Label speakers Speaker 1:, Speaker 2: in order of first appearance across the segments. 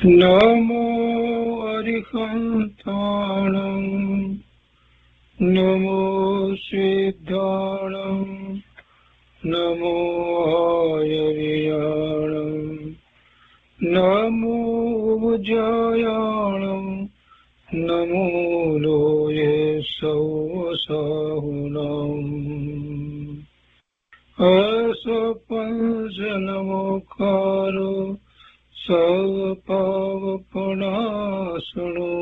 Speaker 1: નમો અરિહંતાણં નમો સિદ્ધાણં નમો આયર્યાણં નમો ઉજ્જયાણં નમો લોયે સૌસાહુનં અસપંચનમોકારો સર્વપાવપનાશનો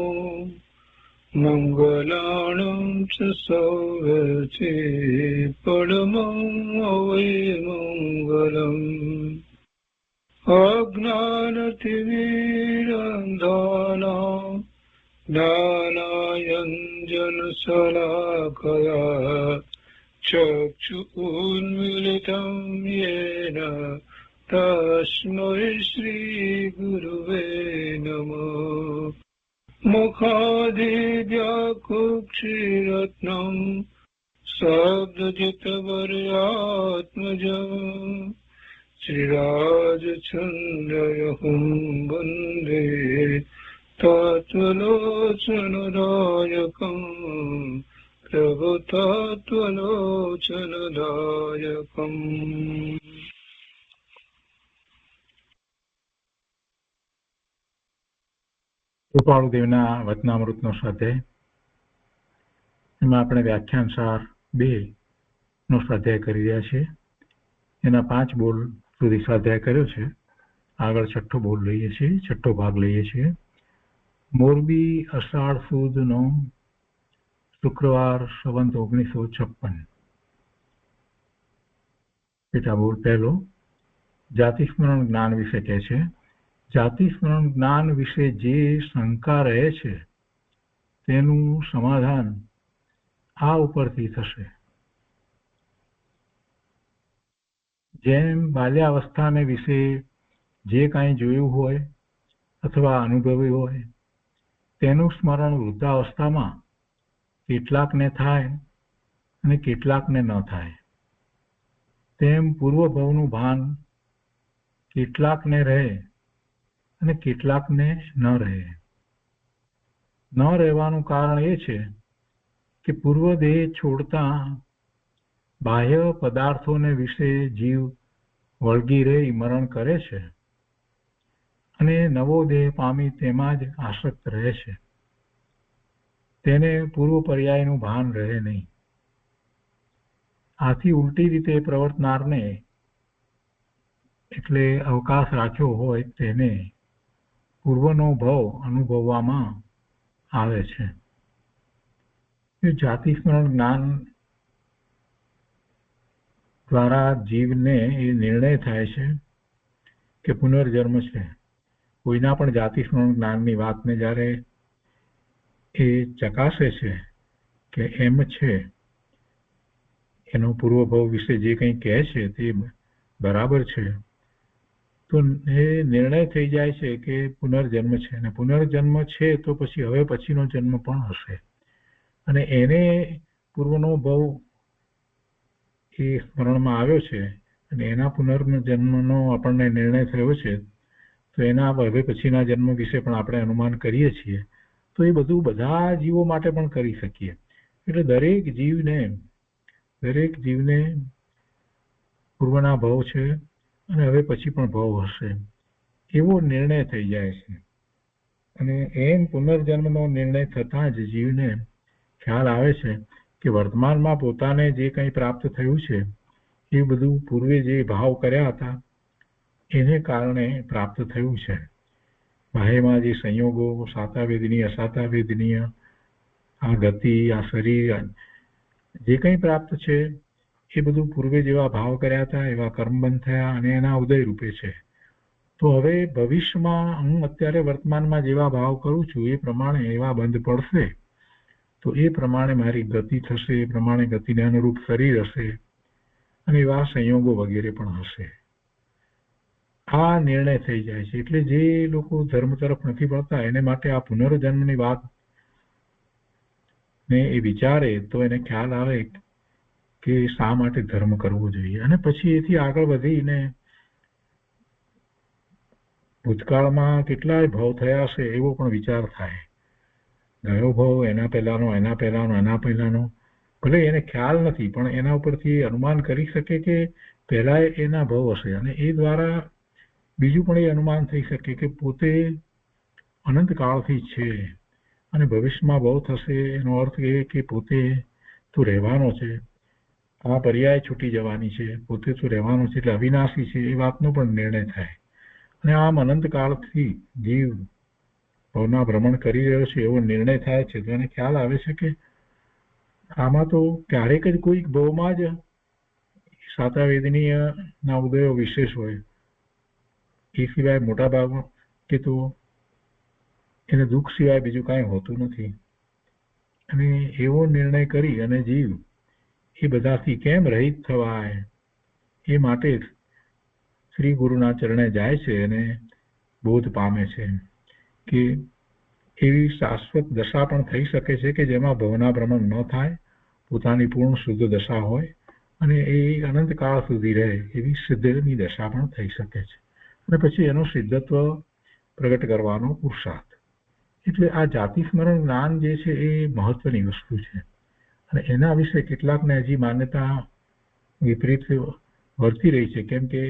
Speaker 1: મંગલાણં ચ સૌવર્તે પરમં અવૈમંગલम् અજ્ઞાનતિમિરંધાનાં જ્ઞાનાંજનશલાકયા ચક્ષુન્મીલિतं येन તસ્મૈ શ્રીગુરવે નમઃ મુખાદિવ્યાકુક્ષિરત્નં શબ્દજિતવર્યાત્મજં શ્રીરાજચંદ્રયહું વંદે તત્વલોચનદાયકં પ્રભુતત્વલોચનદાયકં.
Speaker 2: કૃપાળુદેવના વચનામૃતનો સ્વાધ્યાય. એમાં આપણે વ્યાખ્યાન સાર 2 નો સ્વાધ્યાય કરી રહ્યા છીએ. એના 5 બોલ સુધી સ્વાધ્યાય કર્યો છે. આગળ 6ઠ્ઠો બોલ લઈએ છીએ, 6ઠ્ઠો ભાગ લઈએ છીએ. મોરબી અષાઢ સુદનો શુક્રવાર સંવત 1956. પેટા બોલ પહેલો, જાતિસ્મરણ જ્ઞાન વિશે કહે છે. જાતિસ્મરણ જ્ઞાન વિશે જે શંકા રહે છે તેનું સમાધાન આ ઉપરથી થશે. જેમ બાલ્યાવસ્થાને વિશે જે કાંઈ જોયું હોય અથવા અનુભવ્યું હોય તેનું સ્મરણ વૃદ્ધાવસ્થામાં કેટલાકને થાય અને કેટલાકને ન થાય, તેમ પૂર્વભવનું ભાન કેટલાકને રહે અને કેટલાકને ન રહે. ન રહેવાનું કારણ એ છે કે પૂર્વ દેહ છોડતા બાહ્ય પદાર્થોને વિશે જીવ વળગી રહી મરણ કરે છે અને નવો દેહ પામી તેમાં જ આસક્ત રહે છે. તેને પૂર્વ પર્યાયનું ભાન રહે નહીં. આથી ઉલટી રીતે પ્રવર્તનારને એટલે અવકાશ રાખ્યો હોય તેને પૂર્વનો ભવ અનુભવવામાં આવે છે. જાતિસ્મરણ જ્ઞાન દ્વારા જીવને એ નિર્ણય થાય છે કે પુનર્જન્મ છે. કોઈના પણ જાતિસ્મરણ જ્ઞાનની વાતને જ્યારે એ ચકાસે છે કે એમ છે, એનો પૂર્વભવ વિશે જે કંઈ કહે છે તે બરાબર છે, તો એ નિર્ણય થઈ જાય છે કે પુનર્જન્મ છે. અને પુનર્જન્મ છે તો પછી હવે પછીનો જન્મ પણ હશે. અને એને પૂર્વનો ભવ એ સ્મરણમાં આવ્યો છે અને એના પુનર્જન્મનો આપણને નિર્ણય થયો છે, તો એના હવે પછીના જન્મ વિશે પણ આપણે અનુમાન કરીએ છીએ. તો એ બધું બધા જીવો માટે પણ કરી શકીએ. એટલે દરેક જીવને પૂર્વના ભવ છે અને હવે પછી પણ ભવ હશે એવો નિર્ણય થઈ જાય છે. અને એમ પુનર્જન્મનો નિર્ણય થતાં જ જીવને ખ્યાલ આવે છે કે વર્તમાનમાં પોતાને જે કંઈ પ્રાપ્ત થયું છે એ બધું પૂર્વે જે ભાવ કર્યા હતા એને કારણે પ્રાપ્ત થયું છે. બાહ્યમાં જે સંયોગો સાતાવેદનીય અસાતાવેદનીય, આ ગતિ, આ શરીર, જે કંઈ પ્રાપ્ત છે એ બધું પૂર્વે જેવા ભાવ કર્યા હતા એવા કર્મબંધ થયા અને એના ઉદય રૂપે છે. તો હવે ભવિષ્યમાં હું અત્યારે વર્તમાનમાં જેવા ભાવ કરું છું એ પ્રમાણે એવા બંધ પડશે, તો એ પ્રમાણે મારી ગતિ થશે, એ પ્રમાણે ગતિને અનુરૂપ શરીર હશે અને એવા સંયોગો વગેરે પણ હશે. આ નિર્ણય થઈ જાય છે. એટલે જે લોકો ધર્મ તરફ નથી વળતા એને માટે આ પુનર્જન્મની વાત ને એ વિચારે તો એને ખ્યાલ આવે કે શા માટે ધર્મ કરવો જોઈએ. અને પછી એથી આગળ વધીને ભૂતકાળમાં કેટલાય ભવ થયા હશે એવો પણ વિચાર થાય. ગયો ભવ, એના પહેલાનો, ભલે એને ખ્યાલ નથી પણ એના ઉપરથી અનુમાન કરી શકે કે પહેલા એના ભવ હશે, અને એ દ્વારા બીજું પણ એ અનુમાન થઈ શકે કે પોતે અનંત કાળથી છે અને ભવિષ્યમાં ભવ થશે. એનો અર્થ એ કે પોતે તો રહેવાનો છે, આ પર્યાય છૂટી જવાની છે, પોતે તો રહેવાનો છે એટલે અવિનાશી છે, એ વાતનો પણ નિર્ણય થાય. અને આમ અનંત કાળથી જીવ ભવના ભ્રમણ કરી રહ્યો છે એવો નિર્ણય થાય છે. તો એને ખ્યાલ આવે છે કે આમાં તો ક્યારેક જ કોઈક ભવમાં જ સાતાવેદનીય ના ઉદયો વિશેષ હોય, એ સિવાય મોટા ભાગમાં કે તો એને દુઃખ સિવાય બીજું કાંઈ હોતું નથી. અને એવો નિર્ણય કરી અને જીવ એ બધાથી કેમ રહિત થવાય એ માટે જ શ્રી ગુરુના ચરણે જાય છે અને બોધ પામે છે કે એવી શાશ્વત દશા પણ થઈ શકે છે કે જેમાં ભવના ભ્રમણ ન થાય, પોતાની પૂર્ણ શુદ્ધ દશા હોય અને એ અનંત કાળ સુધી રહે એવી સિદ્ધની દશા પણ થઈ શકે છે. અને પછી એનું સિદ્ધત્વ પ્રગટ કરવાનો પુરુષાર્થ. એટલે આ જાતિ સ્મરણ જ્ઞાન જે છે એ મહત્વની વસ્તુ છે. અને એના વિશે કેટલાકને હજી માન્યતા વિપરીત વર્તી રહી છે, કેમ કે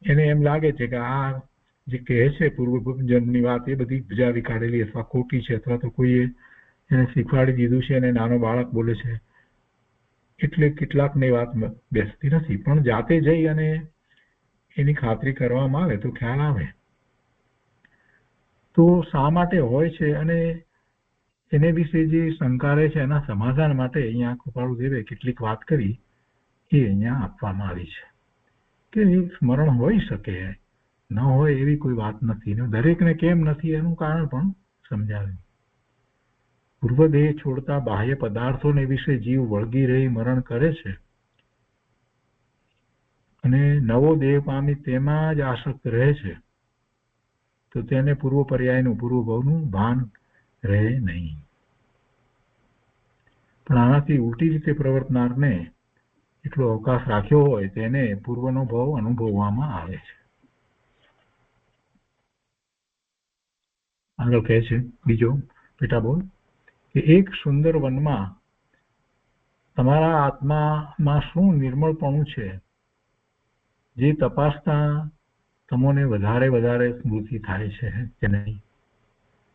Speaker 2: એને એમ લાગે છે કે આ જે કહે છે પૂર્વ જન્મની વાત એ બધી બજાવી કાઢેલી અથવા ખોટી છે, અથવા તો કોઈએ એને શીખવાડી દીધું છે અને નાનો બાળક બોલે છે, એટલે કેટલાકને વાત બેસતી નથી. પણ જાતે જઈ અને એની ખાતરી કરવામાં આવે તો ખ્યાલ આવે. તો શા માટે હોય છે અને એને વિશે જે શંકા રહે છે એના સમાધાન માટે અહીંયા કૃપાળુ દેવે કેટલીક વાત કરી એ અહીંયા આપવામાં આવી છે કે સ્મરણ હોઈ શકે, ન હોય એવી કોઈ વાત નથી. દરેકને કેમ નથી એનું કારણ પણ સમજાવ્યું. પૂર્વદેહ છોડતા બાહ્ય પદાર્થોને વિશે જીવ વળગી રહી મરણ કરે છે અને નવો દેહ પામી તેમાં જ આસક્ત રહે છે, તો તેને પૂર્વ પર્યાયનું પૂર્વ ભવનું ભાન રહે નહીં. પણ આનાથી ઉલટી રીતે પ્રવર્તનારને એટલો અવકાશ રાખ્યો હોય તેને પૂર્વનો ભાવ અનુભવવામાં આવે છે. આગળ કહે છે બીજો પેટા બોલ કે એક સુંદર વનમાં તમારા આત્મામાં શું નિર્મળપણું છે જે તપાસતા તમને વધારે સ્મૃતિ થાય છે કે નહીં.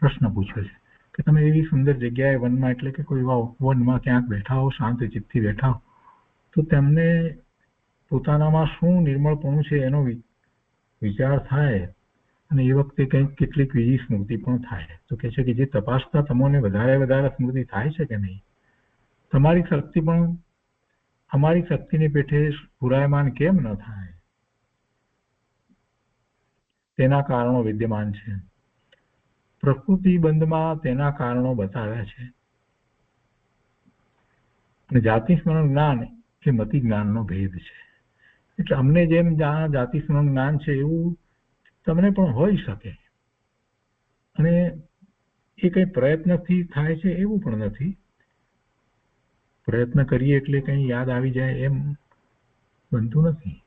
Speaker 2: પ્રશ્ન પૂછ્યો છે કે તમે એવી સુંદર જગ્યાએ વનમાં, એટલે કે કોઈ વનમાં ક્યાંક બેઠા હો, શાંત ચિત્તથી બેઠા હો, તો તેમને પોતાનામાં શું નિર્મળપણું છે એનો વિચાર થાય અને એ વખતે કંઈક કેટલીક બીજી સ્મૃતિ પણ થાય. તો કહે છે કે જે તપાસતા તમને વધારે સ્મૃતિ થાય છે કે નહીં. તમારી શક્તિ પણ અમારી શક્તિની પેઠે પુરાયમાન કેમ ન થાય, તેના કારણો વિદ્યમાન છે. પ્રકૃતિ બંધમાં તેના કારણો બતાવ્યા છે. અને જાતિ સ્મરણ જ્ઞાન એ મતિ જ્ઞાનનો ભેદ છે. એટલે અમને જેમ જાતિ સ્મરણ જ્ઞાન છે એવું તમને પણ હોઈ શકે, અને એ કઈ પ્રયત્નથી થાય છે એવું પણ નથી. પ્રયત્ન કરીએ એટલે કઈ યાદ આવી જાય એમ બનતું નથી.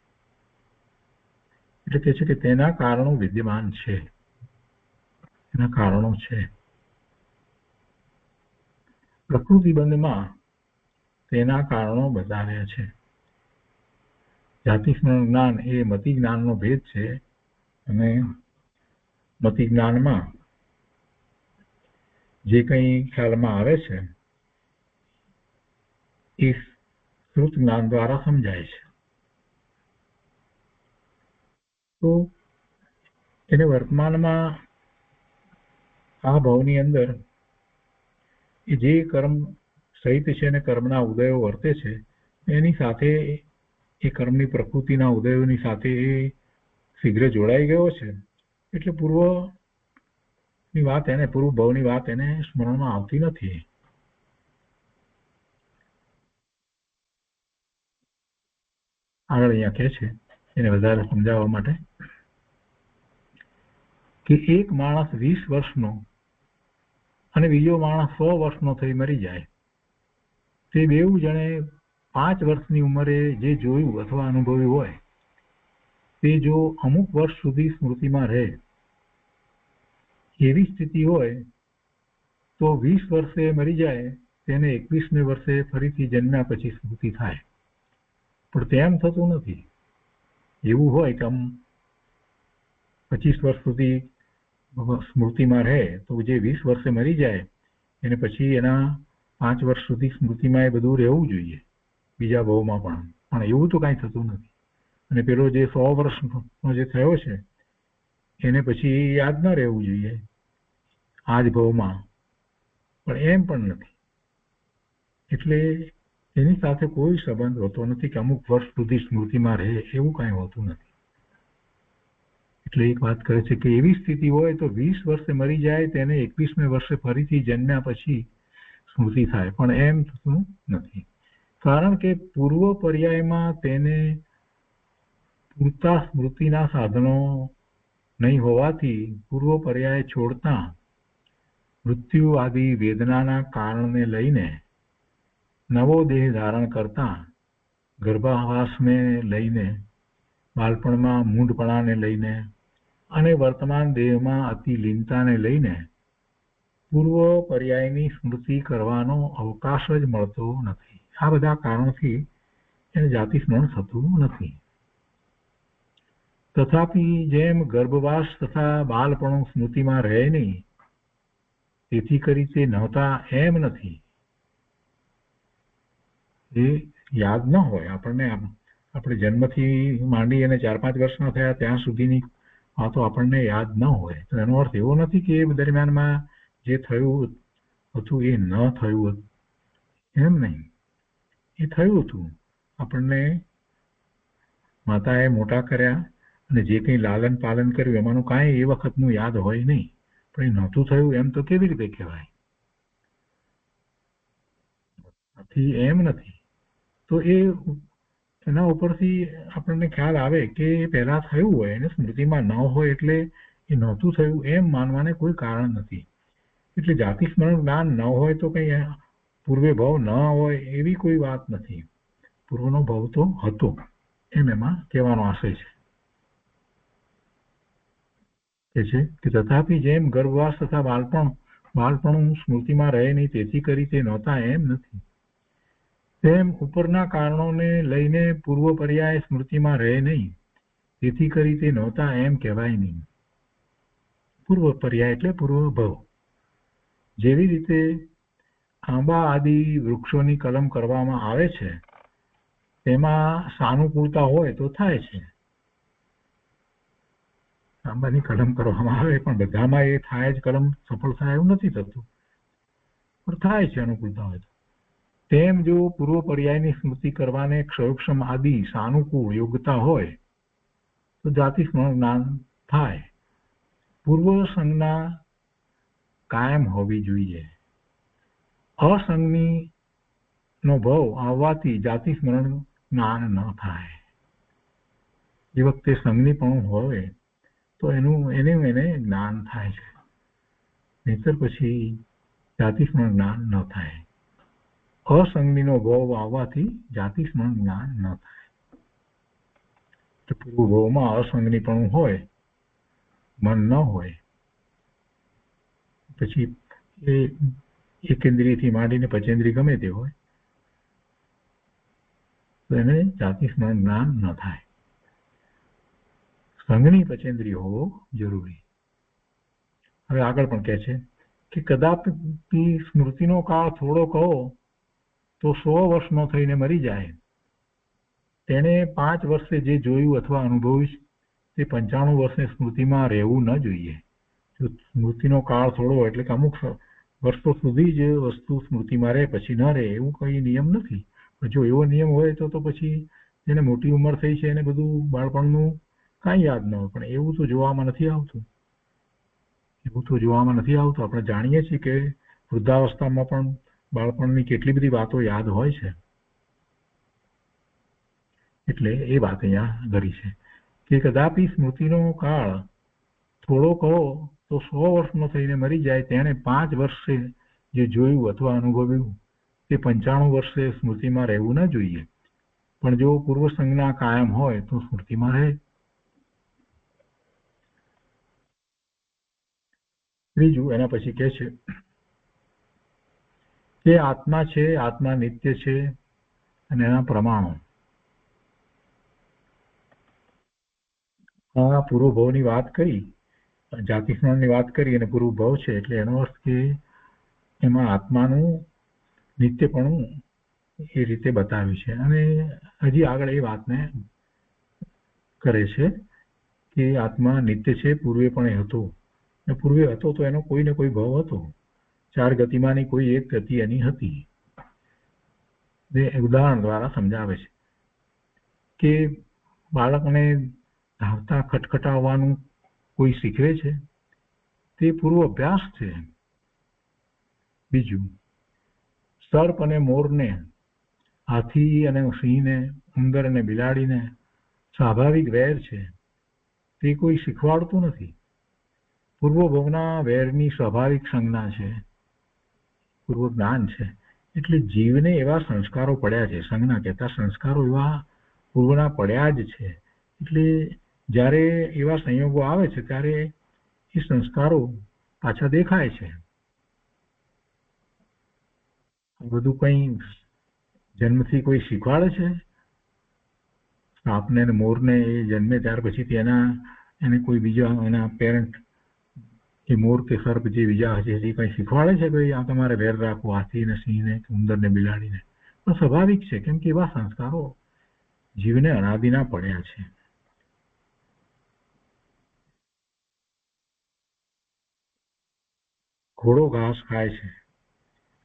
Speaker 2: એટલે કે છે કે તેના કારણો વિદ્યમાન છે, એના કારણો છે. પ્રકૃતિ બંધમાં તેના કારણો બતાવ્યા છે. જાતિ સ્મરણ જ્ઞાન એ મતિ જ્ઞાનનો ભેદ છે, અને મતિ જ્ઞાનમાં જે કંઈ ખ્યાલમાં આવે છે એ શ્રુત જ્ઞાન દ્વારા સમજાય છે. તો એને વર્તમાનમાં આ ભાવની અંદર એ જે કર્મ સહિત છે અને કર્મના ઉદયો વર્તે છે એની સાથે એ કર્મની પ્રકૃતિના ઉદયોની સાથે એ શીઘ્ર જોડાઈ ગયો છે. એટલે પૂર્વની વાત એને, પૂર્વ ભાવની વાત એને સ્મરણમાં આવતી નથી. આગળ અહીંયા કહે છે એને વધારે સમજાવવા માટે કે એક માણસ 20 વર્ષનો અને બીજો માણસ 100 વર્ષનો થઈ મરી જાય, તે બેઉ જણે 5 વર્ષની ઉંમરે જે જોયું અથવા અનુભવ્યું હોય તે જો અમુક વર્ષ સુધી સ્મૃતિમાં રહે એવી સ્થિતિ હોય તો 20 વર્ષે મરી જાય તેને 21મે વર્ષે ફરીથી જન્મ્યા પછી સ્મૃતિ થાય. પણ તેમ થતું નથી. એવું હોય કે 25 વર્ષ સુધી સ્મૃતિમાં રહે તો જે 20 વર્ષે મરી જાય એને પછી એના 5 વર્ષ સુધી સ્મૃતિમાં એ બધું રહેવું જોઈએ બીજા ભાવમાં પણ એવું તો કાંઈ થતું નથી. અને પેલો જે 100 વર્ષનો જે થયો છે એને પછી યાદ ન રહેવું જોઈએ આ જ ભાવમાં, પણ એમ પણ નથી. એટલે એની સાથે કોઈ સંબંધ હોતો નથી કે અમુક વર્ષ સુધી સ્મૃતિમાં રહે, એવું કાંઈ હોતું નથી. એટલે એક વાત કરે છે કે એવી સ્થિતિ હોય તો 20 વર્ષે મરી જાય તેને 21મે વર્ષે ફરીથી જન્મ્યા પછી સ્મૃતિ થાય, પણ એમ થતું નથી. કારણ કે પૂર્વ પર્યાયમાં તેને પૂરતા સ્મૃતિના સાધનો નહીં હોવાથી પૂર્વ પર્યાય છોડતા મૃત્યુ આદિ વેદનાના કારણને લઈને નવો દેહ ધારણ કરતા ગર્ભાવાસને લઈને, બાળપણમાં મૂંઢપણાને લઈને અને વર્તમાન દેહમાં અતિ લીનતાને લઈને પૂર્વ પર્યાયની સ્મૃતિ કરવાનો અવકાશ જ મળતો નથી. આ બધા કારણથી એને જાતિ સ્મરણ થતું નથી. તથાપિ જેમ ગર્ભવાસ તથા બાળપણું સ્મૃતિમાં રહે નહીં તેથી કરી તે નહોતા એમ નથી. એ યાદ ન હોય આપણને. આપણે જન્મથી માંડી અને 4-5 વર્ષના થયા ત્યાં સુધીની વાતો આપણને યાદ ન હોય તો એનો અર્થ એવો નથી કે એ દરમિયાનમાં જે થયું હતું એ ન થયું હતું, એમ નહીં. એ થયું હતું. આપણને માતાએ મોટા કર્યા અને જે કંઈ લાલન પાલન કર્યું એમાંનું કાંઈ એ વખતનું યાદ હોય નહીં, પણ એ નહોતું થયું એમ તો કેવી રીતે કહેવાય? એમ નથી. તો એના ઉપરથી આપણને ખ્યાલ આવે કે પહેલા થયું હોય એને સ્મૃતિમાં ન હોય એટલે એ નહોતું થયું એમ માનવાને કોઈ કારણ નથી. એટલે જાતિ સ્મરણ જ્ઞાન ન હોય તો કંઈ પૂર્વે ભાવ ન હોય એવી કોઈ વાત નથી. પૂર્વનો ભાવ તો હતો એમ એમાં કહેવાનો આશય છે કે તથાપિ જેમ ગર્ભવાસ તથા બાળપણ સ્મૃતિમાં રહે નહીં તેથી કરી તે નહોતા એમ નથી. તેમ ઉપરના કારણોને લઈને પૂર્વ પર્યાય સ્મૃતિમાં રહે નહીં તેથી કરી તે નહોતા એમ કહેવાય નહીં. પૂર્વ પર્યાય એટલે પૂર્વ ભાવ. જેવી રીતે આંબા આદિ વૃક્ષોની કલમ કરવામાં આવે છે તેમાં સાનુકૂળતા હોય તો થાય છે. આંબાની કલમ કરવામાં આવે પણ બધામાં એ થાય જ કલમ સફળ થાય એવું નથી થતું, પણ થાય છે અનુકૂળતા હોય તો. તેમ જો પૂર્વ પર્યાયની સ્મૃતિ કરવાને ક્ષયોક્ષમ આદિ સાનુકૂળ યોગ્યતા હોય તો જાતિ સ્મરણ જ્ઞાન થાય. પૂર્વ સંજ્ઞા કાયમ હોવી જોઈએ. અસંગની નો ભાવ આવવાથી જાતિ સ્મરણ જ્ઞાન ન થાય. જે વખતે સંજ્ઞી પણ હોય તો એને જ્ઞાન થાય છે, નહીતર પછી જાતિ સ્મરણ જ્ઞાન ન થાય. અસંગનીનો ભાવ આવવાથી જાતિ સ્મરણ જ્ઞાન ન થાય. પૂર્વ ભાવમાં અસંગની પણ હોય, મન ન હોય, પછી એ એકેન્દ્રિયથી માંડીને પચેન્દ્રિય ગમે તે હોય તો એને જાતિ સ્મરણ જ્ઞાન ન થાય. સંગની પચેન્દ્રિય હોવો જરૂરી. હવે આગળ પણ કહે છે કે કદાપી સ્મૃતિનો કાળ થોડો કહો તો 100 વર્ષનો થઈને મરી જાય તેણે 5 વર્ષે જે જોયું અથવા અનુભવ્યું તે 95 વર્ષની સ્મૃતિમાં રહેવું ન જોઈએ. જો સ્મૃતિનો કાળ થોડો એટલે કે અમુક વર્ષો સુધી જ વસ્તુ સ્મૃતિમાં રહે પછી ન રહે એવું કોઈ નિયમ નથી. પણ જો એવો નિયમ હોય તો પછી જેને મોટી ઉંમર થઈ છે એને બધું બાળપણનું કાંઈ યાદ ન હોય, પણ એવું તો જોવામાં નથી આવતું. આપણે જાણીએ છીએ કે વૃદ્ધાવસ્થામાં પણ બાળપણની કેટલી બધી વાતો યાદ હોય છે. એટલે એ વાત અહીંયા ધરી છે કે કદાપી સ્મૃતિનો કાળ થોડો કહો તો 100 વર્ષનો થઈને મરી જાય તેણે 5 વર્ષે જે જોયું અથવા અનુભવ્યું તે 95 વર્ષે સ્મૃતિમાં રહેવું ન જોઈએ. પણ જો પૂર્વ સંજ્ઞા કાયમ હોય તો સ્મૃતિમાં રહે. ત્રીજું એના પછી કહે છે કે આત્મા છે, આત્મા નિત્ય છે અને એના પ્રમાણો. આ પૂર્વભાવની વાત કરી, જાતિ સ્મરણની વાત કરી અને પૂર્વભાવ છે એટલે એનો અર્થ કે એમાં આત્માનું નિત્યપણું એ રીતે બતાવ્યું છે. અને હજી આગળ એ વાતને કરે છે કે આત્મા નિત્ય છે, પૂર્વે પણ એ હતો. પૂર્વે હતો તો એનો કોઈ ને કોઈ ભાવ હતો. 4 ગતિમાંની કોઈ એક ગતિ એની હતી. ઉદાહરણ દ્વારા સમજાવે છે કે બાળકને ધાવતા ખટખટાવવાનું કોઈ શીખવે છે, તે પૂર્વ અભ્યાસ છે. બીજું, સર્પ અને મોરને, હાથી અને સિંહને, ઉંદર અને બિલાડીને સ્વાભાવિક વેર છે, તે કોઈ શીખવાડતું નથી. પૂર્વભવના વેરની સ્વાભાવિક સંજ્ઞા છે, પૂર્વ જ્ઞાન છે. એટલે જીવને એવા સંસ્કારો પડ્યા છે, સંજ્ઞા કહેતા સંસ્કારો એવા પૂર્વના પડ્યા જ છે. એટલે જ્યારે એવા સંયોગો આવે છે ત્યારે એ સંસ્કારો પાછા દેખાય છે. બધું કંઈ જન્મથી કોઈ શીખવાડે છે? સાપને અને મોરને એ જન્મે ત્યાર પછી એને કોઈ બીજા એના પેરેન્ટ એ મોર કે સર્પ જે બીજા હશે એ કંઈ શીખવાડે છે કે આ તમારે વેર રાખવો હાથી ને સિંહને ઉંદર ને બિલાડીને? પણ સ્વાભાવિક છે, કેમ કે એવા સંસ્કારો જીવને અનાદિના પડ્યા છે. ઘોડો ઘાસ ખાય છે,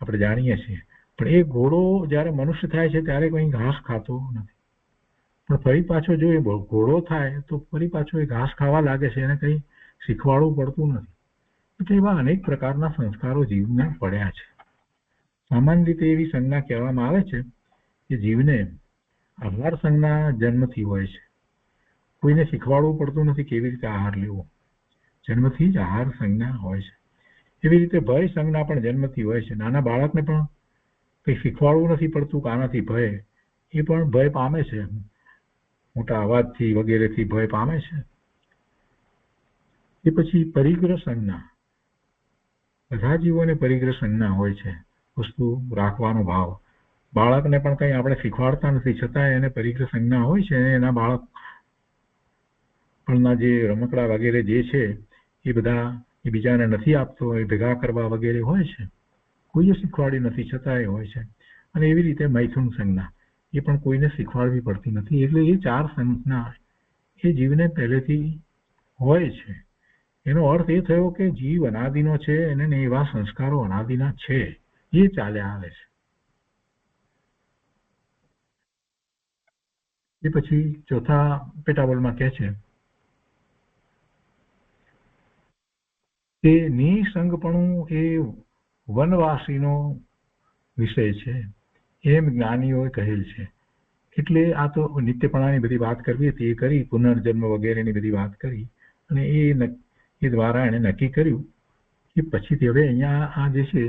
Speaker 2: આપણે જાણીએ છીએ, પણ એ ઘોડો જ્યારે મનુષ્ય થાય છે ત્યારે કંઈ ઘાસ ખાતો નથી. પણ ફરી પાછો જો એ ઘોડો થાય તો ફરી પાછો એ ઘાસ ખાવા લાગે છે, એને કંઈ શીખવાડવું પડતું નથી. એટલે એવા અનેક પ્રકારના સંસ્કારો જીવને પડ્યા છે. સામાન્ય રીતે એવી સંજ્ઞા કહેવામાં આવે છે કે જીવને આહાર સંજ્ઞા જન્મથી હોય છે. કોઈને શીખવાડવું પડતું નથી કેવી રીતે આહાર લેવો, જન્મથી જ આહાર સંજ્ઞા હોય છે. એવી રીતે ભય સંજ્ઞા પણ જન્મથી હોય છે. નાના બાળકને પણ કંઈ શીખવાડવું નથી પડતું કે આનાથી ભય, એ પણ ભય પામે છે, મોટા અવાજથી વગેરેથી ભય પામે છે. એ પછી પરિગ્રહ સંજ્ઞા, બધા જીવોને પરિગ્રહ સંજ્ઞા હોય છે, વસ્તુ રાખવાનો ભાવ. બાળકને પણ કંઈ આપણે શીખવાડતા નથી છતાં એને પરિગ્રહ સંજ્ઞા હોય છે. એના બાળક પણના જે રમકડા વગેરે જે છે એ બધા એ બીજાને નથી આપતો, એ ભેગા કરવા વગેરે હોય છે. કોઈએ શીખવાડી નથી છતાં એ હોય છે. અને એવી રીતે મૈથુન સંજ્ઞા, એ પણ કોઈને શીખવાડવી પડતી નથી. એટલે એ 4 સંજ્ઞા એ જીવને પહેલેથી હોય છે. એનો અર્થ એ થયો કે જીવ અનાદિનો છે અને એવા સંસ્કારો અનાદિના છે, એ ચાલ્યા આવે છે. એ પછી ચોથા પેટાબોલમાં કહે છે કે નિસંગપણું એ વનવાસીનો વિષય છે, એમ જ્ઞાનીઓએ કહેલ છે. એટલે આ તો નિત્યપણાની બધી વાત કરવી હતી, એ કરી, પુનર્જન્મ વગેરેની બધી વાત કરી, અને એ દ્વારા એણે નક્કી કર્યું કે પછીથી હવે અહીંયા આ જે છે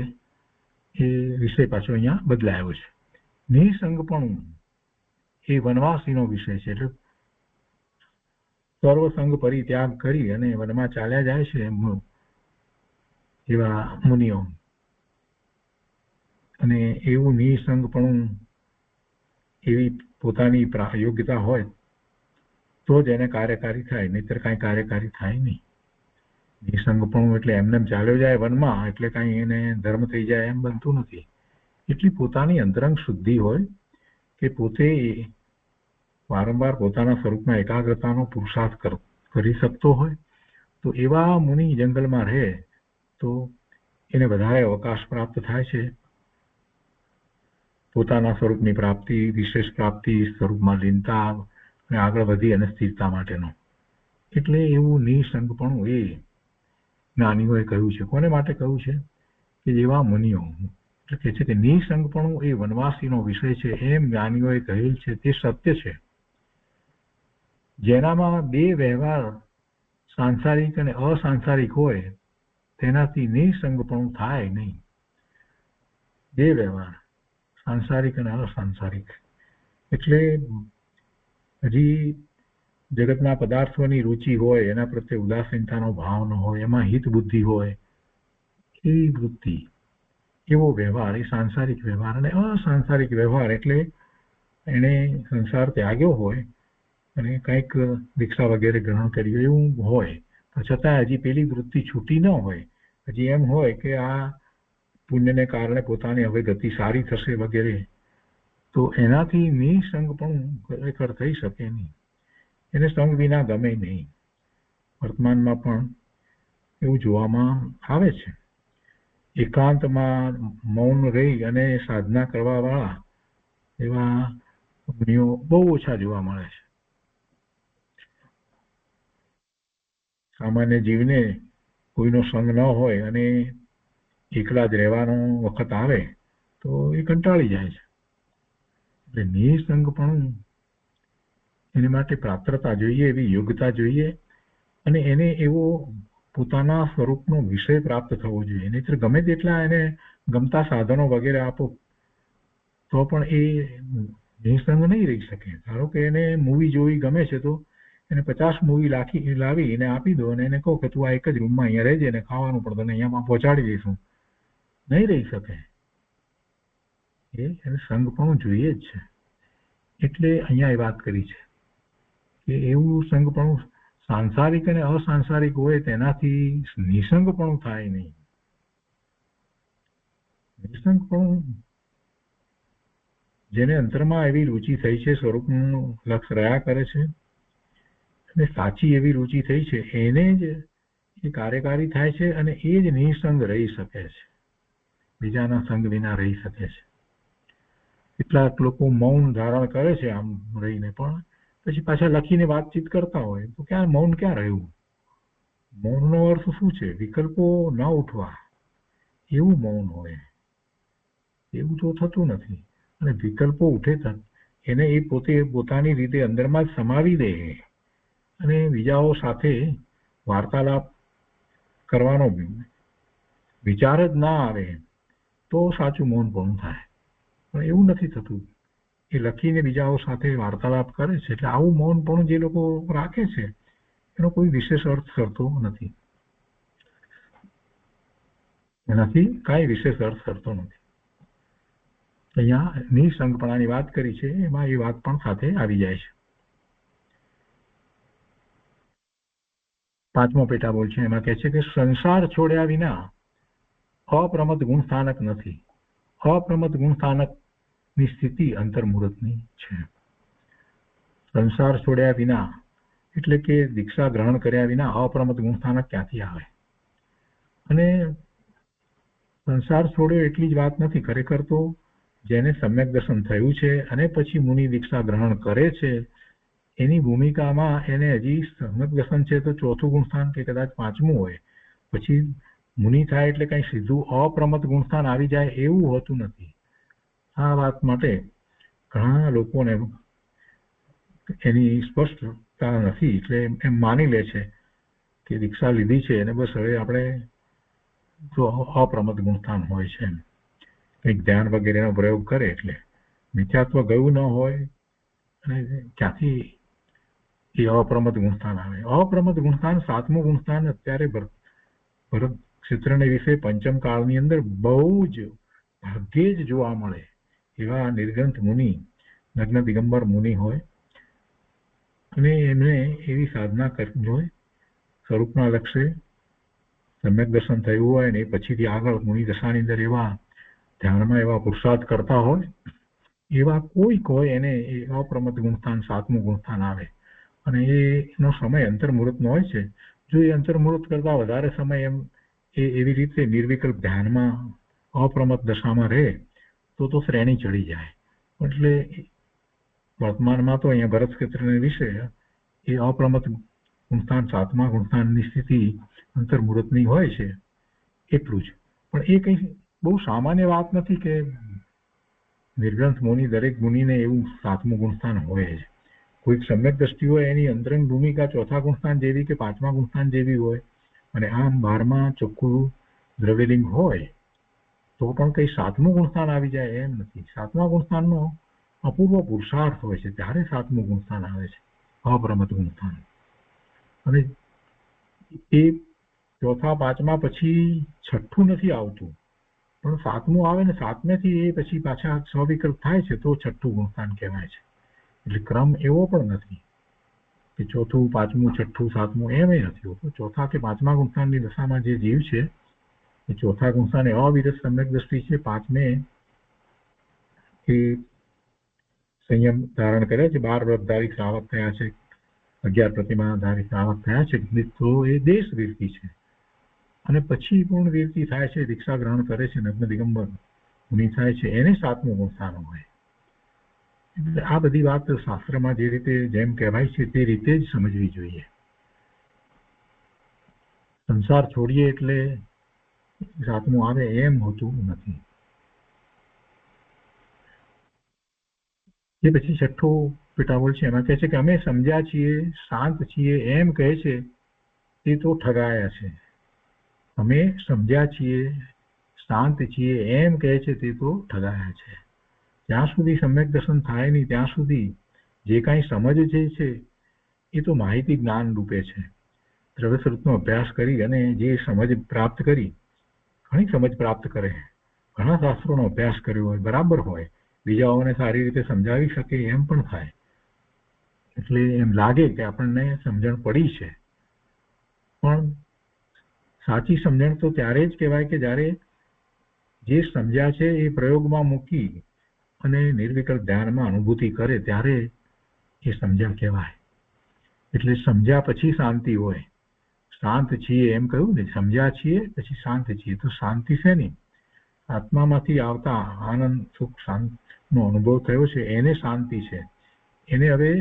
Speaker 2: એ વિષય પાછો અહીંયા બદલાયો છે. નિસંગપણું એ વનવાસીનો વિષય છે. એટલે સર્વસંગ પરિત્યાગ કરી અને વનમાં ચાલ્યા જાય છે એવા મુનિઓ. અને એવું નિસંગપણું, એવી પોતાની યોગ્યતા હોય તો જ એને કાર્યકારી થાય, નહીતર કાંઈ કાર્યકારી થાય નહીં. નિસંગપણું એટલે એમને ચાલ્યો જાય વનમાં એટલે કાંઈ એને ધર્મ થઈ જાય એમ બનતું નથી. એટલી પોતાની અંતરંગ શુદ્ધિ હોય કે પોતે વારંવાર પોતાના સ્વરૂપમાં એકાગ્રતાનો પુરુષાર્થ કરી શકતો હોય, તો એવા મુનિ જંગલમાં રહે તો એને વધારે અવકાશ પ્રાપ્ત થાય છે પોતાના સ્વરૂપની પ્રાપ્તિ, વિશેષ પ્રાપ્તિ, સ્વરૂપમાં લીનતા અને આગળ વધી અને સ્થિરતા માટેનો. એટલે એવું નિસંગપણું એ જ્ઞાનીઓએ કહ્યું છે. કોને માટે કહ્યું છે? કે જેવા મુનિઓ, એટલે કહે છે કે નિસંગપણું એ વનવાસીનો વિષય છે, એમ જ્ઞાનીઓએ કહેલ છે, તે સત્ય છે. જેનામાં 2 વ્યવહાર સાંસારિક અને અસાંસારિક હોય તેનાથી નિસંગપણું થાય નહીં. 2 વ્યવહાર, સાંસારિક અને અસાંસારિક. એટલે હજી જગતના પદાર્થોની રુચિ હોય, એના પ્રત્યે ઉદાસીનતાનો ભાવ ન હોય, એમાં હિત બુદ્ધિ હોય, એવી વૃત્તિ, એવો વ્યવહાર, એ સાંસારિક વ્યવહાર. અને અસાંસારિક વ્યવહાર એટલે એને સંસાર ત્યાગ્યો હોય અને કંઈક દીક્ષા વગેરે ગ્રહણ કર્યું એવું હોય, તો છતાં હજી પેલી વૃત્તિ છૂટી ન હોય. હજી એમ હોય કે આ પુણ્યને કારણે પોતાની હવે ગતિ સારી થશે વગેરે, તો એનાથી નિસંગ પણ ખરેખર થઈ શકે નહીં. એને સંગ વિના ગમે નહીં. વર્તમાનમાં પણ એવું જોવામાં આવે છે. એકાંતમાં મૌન રહી અને સાધના કરવા વાળા એવા મુનિઓ બહુ ઓછા જોવા મળે છે. સામાન્ય જીવને કોઈનો સંગ ન હોય અને એકલા જ રહેવાનો વખત આવે તો એ કંટાળી જાય છે. એટલે નિસંગ પણ એની માટે પાત્રતા જોઈએ, એવી યોગ્યતા જોઈએ, અને એને એવો પોતાના સ્વરૂપનો વિષય પ્રાપ્ત થવો જોઈએ. નહીતર ગમે તેટલા એને ગમતા સાધનો વગેરે આપો તો પણ એ નિસંગ નહીં રહી શકે. ધારો કે એને મૂવી જોવી ગમે છે તો એને 50 મૂવી લાવી એને આપી દો અને એને કહો કે તું આ એક જ રૂમમાં અહીંયા રહેજે ને ખાવાનું પણ તને અહીંયામાં પહોંચાડી દઈશું, નહીં રહી શકે. એને સંગ પણ જોઈએ જ છે. એટલે અહીંયા એ વાત કરી છે કે એવું સંગ પણ સાંસારિક અને અસાંસારિક હોય તેનાથી નિસંગ પણ થાય નહીં. નિસંગ પણ જેને અંતરમાં એવી રુચિ થઈ છે, સ્વરૂપનું લક્ષ રહ્યા કરે છે અને સાચી એવી રુચિ થઈ છે, એને જ એ કાર્યકારી થાય છે અને એ જ નિસંગ રહી શકે છે, બીજાના સંગ વિના રહી શકે છે. કેટલાક લોકો મૌન ધારણ કરે છે આમ રહીને, પણ પછી પાછા લખીને વાતચીત કરતા હોય તો ક્યાં મૌન ક્યાં રહ્યું? મૌનનો અર્થ શું છે? વિકલ્પો ન ઉઠવા, એવું મૌન હોય. એવું તો થતું નથી. અને વિકલ્પો ઉઠે એને એ પોતે પોતાની રીતે અંદરમાં જ સમાવી દે અને બીજાઓ સાથે વાર્તાલાપ કરવાનો વિચાર જ ના આવે તો સાચું મૌન પણ થાય. પણ એવું નથી થતું. એ લખીને બીજાઓ સાથે વાર્તાલાપ કરે છે. એટલે આવું મૌન પણ જે લોકો રાખે છે એનો કોઈ વિશેષ અર્થ કરતો નથી. એનાથી કાંઈ વિશેષ અર્થ કરતો નથી. અહીંયા નિસંગપણાની વાત કરી છે, એમાં એ વાત પણ સાથે આવી જાય છે. 5મો પેટાબોલ છે, એમાં કહે છે કે સંસાર છોડ્યા વિના અપ્રમદ ગુણ સ્થાનક નથી. અપ્રમદ ગુણ સ્થાનકની સ્થિતિ અંતર્મુહૂર્તની છે. સંસાર છોડ્યા વિના એટલે કે દીક્ષા ગ્રહણ કર્યા વિના અપ્રમદ ગુણ સ્થાનક ક્યાંથી આવે? અને સંસાર છોડ્યો એટલી જ વાત નથી. ખરેખર તો જેને સમ્યક દર્શન થયું છે અને પછી મુનિ દીક્ષા ગ્રહણ કરે છે, એની ભૂમિકામાં એને હજી સમ્યક દર્શન છે તો 4થું ગુણસ્થાન કે કદાચ 5મું હોય, પછી મુનિ થાય એટલે કઈ સીધું અપ્રમદ ગુણસ્થાન આવી જાય એવું હોતું નથી. આ વાત માટે ઘણા લોકોને એની સ્પષ્ટતા નથી. એટલે એમ માની લે છે કે દીક્ષા લીધી છે અને બસ હવે આપણે તો અપ્રમદ ગુણસ્થાન હોય છે, કંઈક ધ્યાન વગેરેનો પ્રયોગ કરે એટલે મિથ્યાત્વ ગયું ન હોય અને ક્યાંથી એ અપ્રમદ ગુણસ્થાન આવે? અપ્રમદ ગુણસ્થાન 7મું ગુણસ્થાન અત્યારે ભરત ક્ષેત્રને વિશે પંચમ કાળની અંદર બહુ જ ભાગ્યે જ જોવા મળે. એવા નિર્ગ્રંથ મુનિ, નગ્ન દિગંબર મુનિ હોય અને એમને એવી સાધના કરવી હોય, સ્વરૂપના લક્ષ્ય સમ્યક દર્શન થયું હોય ને પછીથી આગળ મુનિ દશાની અંદર એવા ધ્યાનમાં એવા પુરુષાર્થ કરતા હોય, એવા કોઈક હોય એને એ અપ્રમદ ગુણસ્થાન 7મું ગુણસ્થાન આવે. અને એનો સમય અંતર્મુહૂર્તનો હોય છે. જો એ અંતર્મુહૂર્ત કરતા વધારે સમય એવી રીતે નિર્વિકલ્પ ધ્યાનમાં અપ્રમદ દશામાં રહે તો શ્રેણી ચડી જાય. એટલે વર્તમાનમાં તો અહીંયા ભરત ક્ષેત્રને વિશે એ અપ્રમદ ગુણસ્થાન 7મા ગુણસ્થાનની સ્થિતિ અંતર્મુહૂર્તની હોય છે એટલું જ. પણ એ કંઈ બહુ સામાન્ય વાત નથી કે નિર્ગ્રંથ મુનિ દરેક મુનિને એવું 7મું ગુણસ્થાન હોય છે. કોઈક સમ્યક દ્રષ્ટિ હોય એની અંતરંગ ભૂમિકા 4થા ગુણસ્થાન જેવી કે 5મા ગુણસ્થાન જેવી હોય અને આમ 12મા ચોખ્ખું દ્રવ્યલિંગ હોય તો પણ કંઈ 7મું ગુણસ્થાન આવી જાય એમ નથી. 7મા ગુણસ્થાનનો અપૂર્વ પુરુષાર્થ હોય છે ત્યારે 7મું ગુણસ્થાન આવે છે, અપ્રમદ ગુણસ્થાન. અને એ ચોથા પાંચમા પછી છઠ્ઠું નથી આવતું, પણ સાતમું આવે ને સાતમેથી એ પછી પાછા સ્વવિકલ્પ થાય છે તો છઠ્ઠું ગુણસ્થાન કહેવાય છે. એટલે ક્રમ એવો પણ નથી કે ચોથું પાંચમું છઠ્ઠું સાતમું એમ નથી હોતું. ચોથા કે પાંચમા ગુણસ્થાનની દશામાં જે જીવ છે એ ચોથા ગુણસ્થાને અવિરત સમ્યક દ્રષ્ટિ છે, પાંચમે એ સંયમ ધારણ કરે છે, 12 વ્રતધારી શ્રાવક થયા છે, 11 પ્રતિમાધારી શ્રાવક થયા છે, તો એ દેશ વીરતી છે. અને પછી પૂર્ણ વીરતી થાય છે, દીક્ષા ગ્રહણ કરે છે, નગ્ન દિગંબર મુનિ થાય છે, એને સાતમું ગુણસ્થાન હોય. એટલે આ બધી વાત શાસ્ત્રમાં જે રીતે જેમ કહેવાય છે તે રીતે જ સમજવી જોઈએ. સંસાર છોડીએ એટલે સાતમું આવે એમ હોતું નથી. એ પછી છઠ્ઠો પિટાવળ છે, એમાં કહે છે કે અમે સમજ્યા છીએ, શાંત છીએ એમ કહે છે તે તો ઠગાયા છે. અમે સમજ્યા છીએ, શાંત છીએ એમ કહે છે તે તો ઠગાયા છે. જ્યાં સુધી સમ્યક દર્શન થાય નહીં ત્યાં સુધી જે કાંઈ સમજ છે એ તો માહિતી જ્ઞાન રૂપે છે. દ્રવ્યસ્વરૂપનો અભ્યાસ કરી અને જે સમજ પ્રાપ્ત કરી, ઘણી સમજ પ્રાપ્ત કરે, ઘણા શાસ્ત્રોનો અભ્યાસ કર્યો હોય, બરાબર હોય, બીજાઓને સારી રીતે સમજાવી શકે એમ પણ થાય. એટલે એમ લાગે કે આપણને સમજણ પડી છે, પણ સાચી સમજણ તો ત્યારે જ કહેવાય કે જ્યારે જે સમજ્યા છે એ પ્રયોગમાં મૂકી અને નિર્વિકલ્પ ધ્યાનમાં અનુભૂતિ કરે ત્યારે એ સમજણ કહેવાય. એટલે સમજ્યા પછી શાંતિ હોય. શાંત છીએ એમ કહ્યું ને, સમજ્યા છીએ પછી શાંત છીએ, તો શાંતિ છે નહીં, આત્મામાંથી આવતા આનંદ સુખ શાંતિનો અનુભવ થયો છે એને શાંતિ છે. એને હવે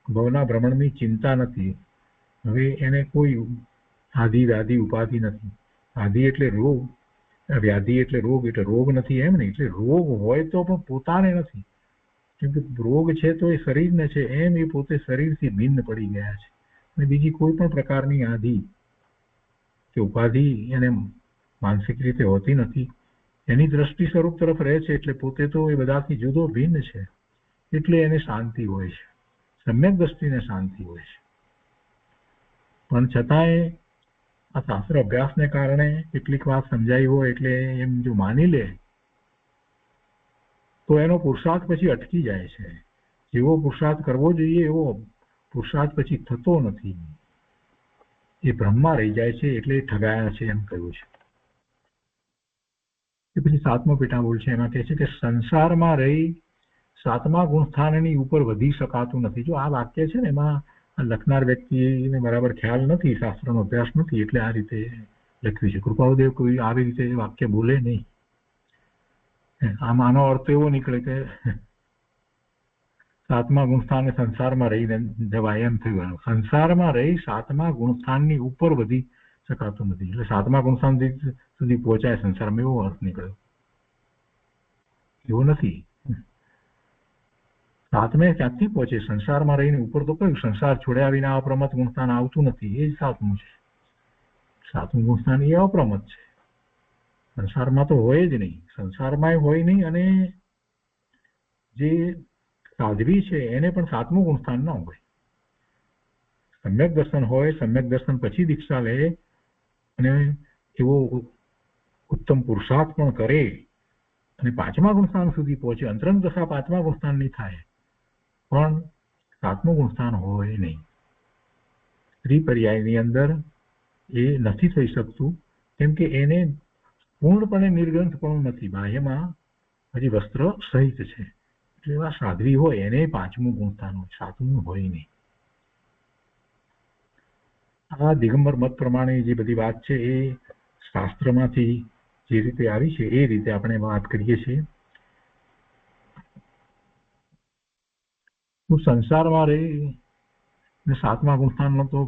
Speaker 2: ભવના ભ્રમણની ચિંતા નથી, હવે એને કોઈ આદિ વ્યાધિ ઉપાધિ નથી. આદિ એટલે રોગ, વ્યાધિ એટલે રોગ નથી એમ નહીં. એટલે રોગ હોય તો પણ પોતાને નથી, કેમ કે રોગ છે તો એ શરીરને છે, એમ એ પોતે શરીરથી ભિન્ન પડી ગયા છે. અને બીજી કોઈ પણ પ્રકારની આદિ કે ઉપાધિ એને માનસિક રીતે હોતી નથી. એની દ્રષ્ટિ સ્વરૂપ તરફ રહે છે, એટલે પોતે તો એ બધાથી જુદો ભિન્ન છે, એટલે એને શાંતિ હોય છે, સમ્યક દ્રષ્ટિને શાંતિ હોય છે. પણ છતાંય આ શાસ્ત્ર અભ્યાસને કારણે કેટલીક વાત સમજાઈ હોય એટલે એમ જો માની લે તો એનો પુરુષાર્થ પછી અટકી જાય છે. જેવો પુરુષાર્થ કરવો જોઈએ એવો પુરુષાર્થ પછી થતો નથી, એ ભ્રમમાં રહી જાય છે, એટલે ઠગાયા છે એમ કહ્યું છે. એ પછી સાતમો પીઠાંબોલ છે, એમાં કહે છે કે સંસારમાં રહી સાતમા ગુણસ્થાનની ઉપર વધી શકાતું નથી. જો આ વાક્ય છે ને એમાં લખનાર વ્યક્તિને બરાબર ખ્યાલ નથી, શાસ્ત્રનો અભ્યાસ નથી, એટલે આ રીતે લખ્યું છે. કૃપાળુદેવ કોઈ આવી રીતે વાક્ય બોલે નહીં. આનો અર્થ એવો નીકળે કે સાતમા ગુણસ્થાન સંસારમાં રહીને જવાય એમ થયું. સંસારમાં રહી સાતમા ગુણસ્થાનની ઉપર વધી શકાતું નથી, એટલે સાતમા ગુણસ્થાન સુધી પહોંચાય સંસારમાં, એવો અર્થ નીકળ્યો. એવો નથી. સાતમે ક્યાંથી પહોંચે? સંસારમાં રહીને ઉપર તો કયું? સંસાર છોડ્યા વિના અપ્રમત ગુણસ્થાન આવતું નથી, એ જ સાતમું છે. સાતમું ગુણસ્થાન એ અપ્રમત છે. સંસારમાં તો હોય જ નહીં, સંસારમાં હોય નહીં. અને જે સાધ્વી છે એને પણ સાતમું ગુણસ્થાન ન હોય. સમ્યક દર્શન હોય, સમ્યક દર્શન પછી દીક્ષા લે અને એવો ઉત્તમ પુરુષાર્થ પણ કરે અને પાંચમા ગુણસ્થાન સુધી પહોંચે. અંતરંગ દશા પાંચમા ગુણસ્થાનની થાય, પણ સાતમું ગુણસ્થાન હોય નહીં. ત્રિપર્યાયની અંદર એ નથી થઈ શકતું, કેમ કે એને પૂર્ણપણે નિર્ગ્રંથ પણ નથી, બાહ્યમાં હજી વસ્ત્ર સહિત છે. એટલે એવા સાધ્વી હોય એને પાંચમું ગુણસ્થાન હોય, સાતમું હોય નહીં. આ દિગંબર મત પ્રમાણે જે બધી વાત છે એ શાસ્ત્રમાંથી જે રીતે આવી છે એ રીતે આપણે વાત કરીએ છીએ. હું સંસારમાં રહી ને સાતમા ગુણસ્થાનનો તો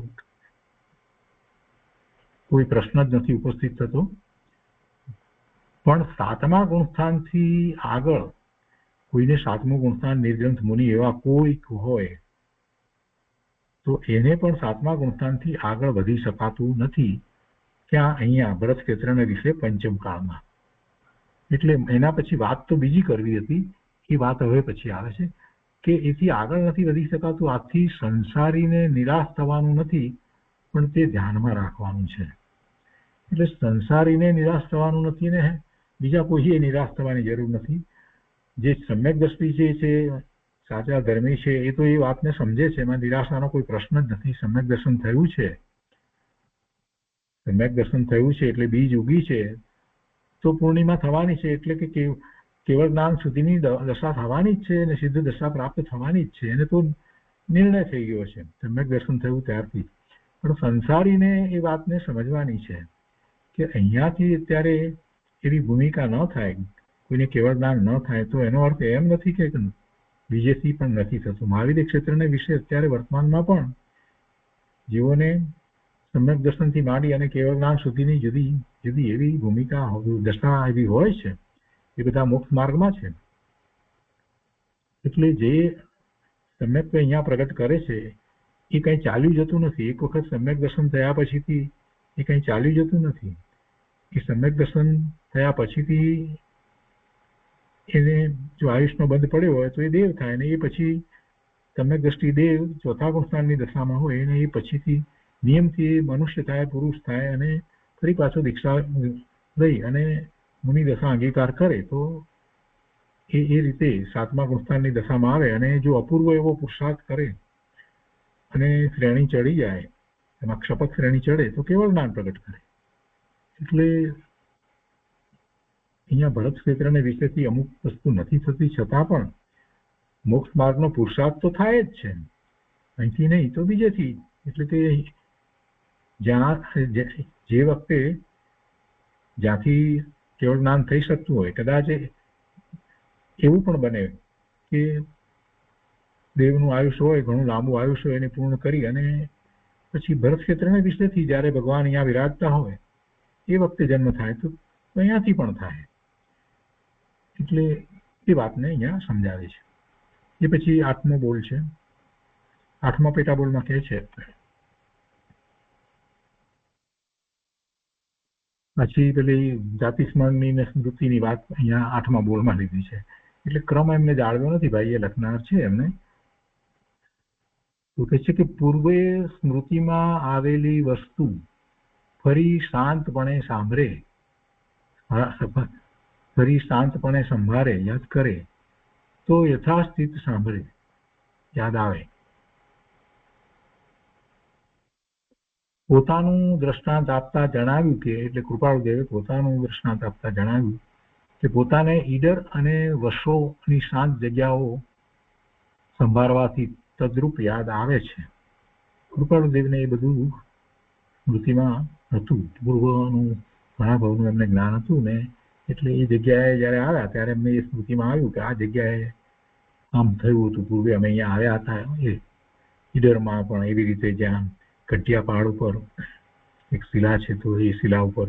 Speaker 2: કોઈ પ્રશ્ન જ નથી ઉપસ્થિત થતો, પણ સાતમા ગુણસ્થાનથી આગળ કોઈને સાતમું ગુણસ્થાન નિર્ગ્રંથ મુનિ એવા કોઈ હોય તો એને પણ સાતમા ગુણસ્થાનથી આગળ વધી શકાતું નથી. ક્યાં? અહીંયા ભરત ક્ષેત્રને વિશે પંચમ કાળમાં. એટલે એના પછી વાત તો બીજી કરવી હતી, એ વાત હવે પછી આવે છે કે એથી આગળ નથી વધી શકાતું. આથી સંસારીને નિરાશ થવાનું નથી, પણ તે ધ્યાનમાં રાખવાનું છે. એટલે સંસારીને નિરાશ થવાનું નથી ને બીજા કોઈએ નિરાશ થવાની જરૂર નથી. જે સમ્યક દ્રષ્ટિ છે સાચા ધર્મી છે એ તો એ વાતને સમજે છે, એમાં નિરાશાનો કોઈ પ્રશ્ન જ નથી. સમ્યક દર્શન થયું છે, સમ્યક દર્શન થયું છે એટલે બીજ ઉગી છે તો પૂર્ણિમા થવાની છે, એટલે કે કેવળ જ્ઞાન સુધીની દશા થવાની જ છે અને સિદ્ધ દશા પ્રાપ્ત થવાની જ છે. એને તો નિર્ણય થઈ ગયો છે સમ્યક દર્શન થયું ત્યારથી. પણ સંસારીને એ વાતને સમજવાની છે કે અહીંયાથી અત્યારે એવી ભૂમિકા ન થાય, કોઈને કેવળ જ્ઞાન ન થાય તો એનો અર્થ એમ નથી કે બીજેથી પણ નથી થતું. મહાવીર ક્ષેત્રને વિશે અત્યારે વર્તમાનમાં પણ જીવોને સમ્યક દર્શનથી માંડી અને કેવળ જ્ઞાન સુધીની જુદી જુદી એવી ભૂમિકા દશા એવી હોય છે. એ બધા મોક્ષ માર્ગમાં છે. એટલે જે સમ્યક અહીંયા પ્રગટ કરે છે એ કઈ ચાલ્યું જતું નથી. એક વખત સમ્યક દર્શન થયા પછીથી એ કઈ ચાલ્યું જતું નથી. એ સમ્યક દર્શન થયા પછીથી એને જો આયુષનો બંધ પડ્યો હોય તો એ દેવ થાય, ને એ પછી સમ્યક દ્રષ્ટિ દેવ ચોથા ગુણસ્થાનની દશામાં હોય અને એ પછીથી નિયમથી મનુષ્ય થાય, પુરુષ થાય અને ફરી પાછો દીક્ષા લઈ અને મુનિ દશા અંગીકાર કરે તો એ રીતે સાતમા ગુણસ્થાનની દશામાં આવે અને જો અપૂર્વ એવો પુરુષાર્થ કરે અને શ્રેણી ચડી જાય, એમાં ક્ષપક શ્રેણી ચડે તો કેવળ જ્ઞાન પ્રગટ કરે. એટલે અહીંયા ભરત ક્ષેત્રને વિશેથી અમુક વસ્તુ નથી થતી છતાં પણ મોક્ષ માર્ગનો પુરુષાર્થ તો થાય જ છે, અહીંથી નહીં તો બીજેથી. એટલે કે જ્યાં જે વખતે જ્યાંથી કેવળ જ્ઞાન થઈ શકતું હોય, કદાચ એવું પણ બને કે દેવનું આયુષ્ય હોય, ઘણું લાંબુ આયુષ્ય હોય એને પૂર્ણ કરી અને પછી ભરત ક્ષેત્રને વિશેથી જ્યારે ભગવાન અહીંયા વિરાજતા હોય એ વખતે જન્મ થાય તો અહીંયાથી પણ થાય. એટલે એ વાતને અહીંયા સમજાવે છે. એ પછી આઠમો બોલ છે. આઠમા પેટા બોલમાં કહે છે, પછી પેલી જાતિ સ્મરણની ને સ્મૃતિની વાત અહીંયા આઠમા બોલમાં લીધી છે. એટલે ક્રમ એમને જાળવ્યો નથી ભાઈ, એ લખનાર છે એમને. તો કહે છે કે પૂર્વે સ્મૃતિમાં આવેલી વસ્તુ ફરી શાંતપણે સાંભળે, ફરી શાંતપણે સંભાળે, યાદ કરે તો યથાસ્થિત સાંભળે, યાદ આવે. પોતાનું દ્રષ્ટાંત આપતા જણાવ્યું કે, એટલે કૃપાળુદેવે પોતાનું દ્રષ્ટાંત આપતા જણાવ્યું કે પોતાને ઈડર અને વશોની શાંત જગ્યાઓ સંભાળવાથી તદ્રુપ યાદ આવે છે. કૃપાળુદેવને એ બધું સ્મૃતિમાં હતું, પૂર્વનું ઘણા ભાવનું એમને જ્ઞાન હતું ને, એટલે એ જગ્યાએ જયારે આવ્યા ત્યારે એમને એ સ્મૃતિમાં આવ્યું કે આ જગ્યાએ આમ થયું હતું, પૂર્વે અમે અહીંયા આવ્યા હતા. એ ઈડરમાં પણ એવી રીતે જ્યાં કટિયા પહાડ ઉપર એક શિલા છે તો એ શિલા ઉપર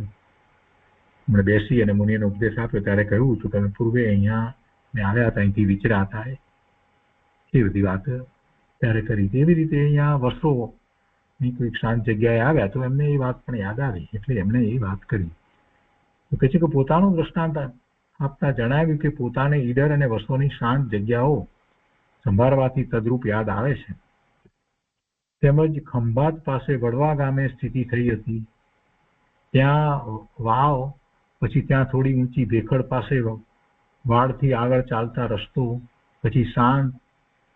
Speaker 2: મને બેસી અને મુનિનો ઉપદેશ આપ્યો ત્યારે કહ્યું હતું તમે પૂર્વે અહીંયા મેં આવ્યા હતા, અહીંથી વિચર્યા હતા. એ બધી વાત ત્યારે કરી. એવી રીતે અહીંયા વર્ષોની કોઈક શાંત જગ્યાએ આવ્યા તો એમને એ વાત પણ યાદ આવી, એટલે એમણે એ વાત કરી. તો કહે છે કે પોતાનું દ્રષ્ટાંત આપતા જણાવ્યું કે પોતાને ઈડર અને વર્ષોની શાંત જગ્યાઓ સંભાળવાથી તદ્રુપ યાદ આવે છે. તેમજ ખંભાત પાસે વડવા ગામે સ્થિતિ થઈ હતી, ત્યાં વાવ, પછી ત્યાં થોડી ઊંચી ભેખડ પાસે વાડથી આગળ ચાલતા રસ્તો, પછી શાંત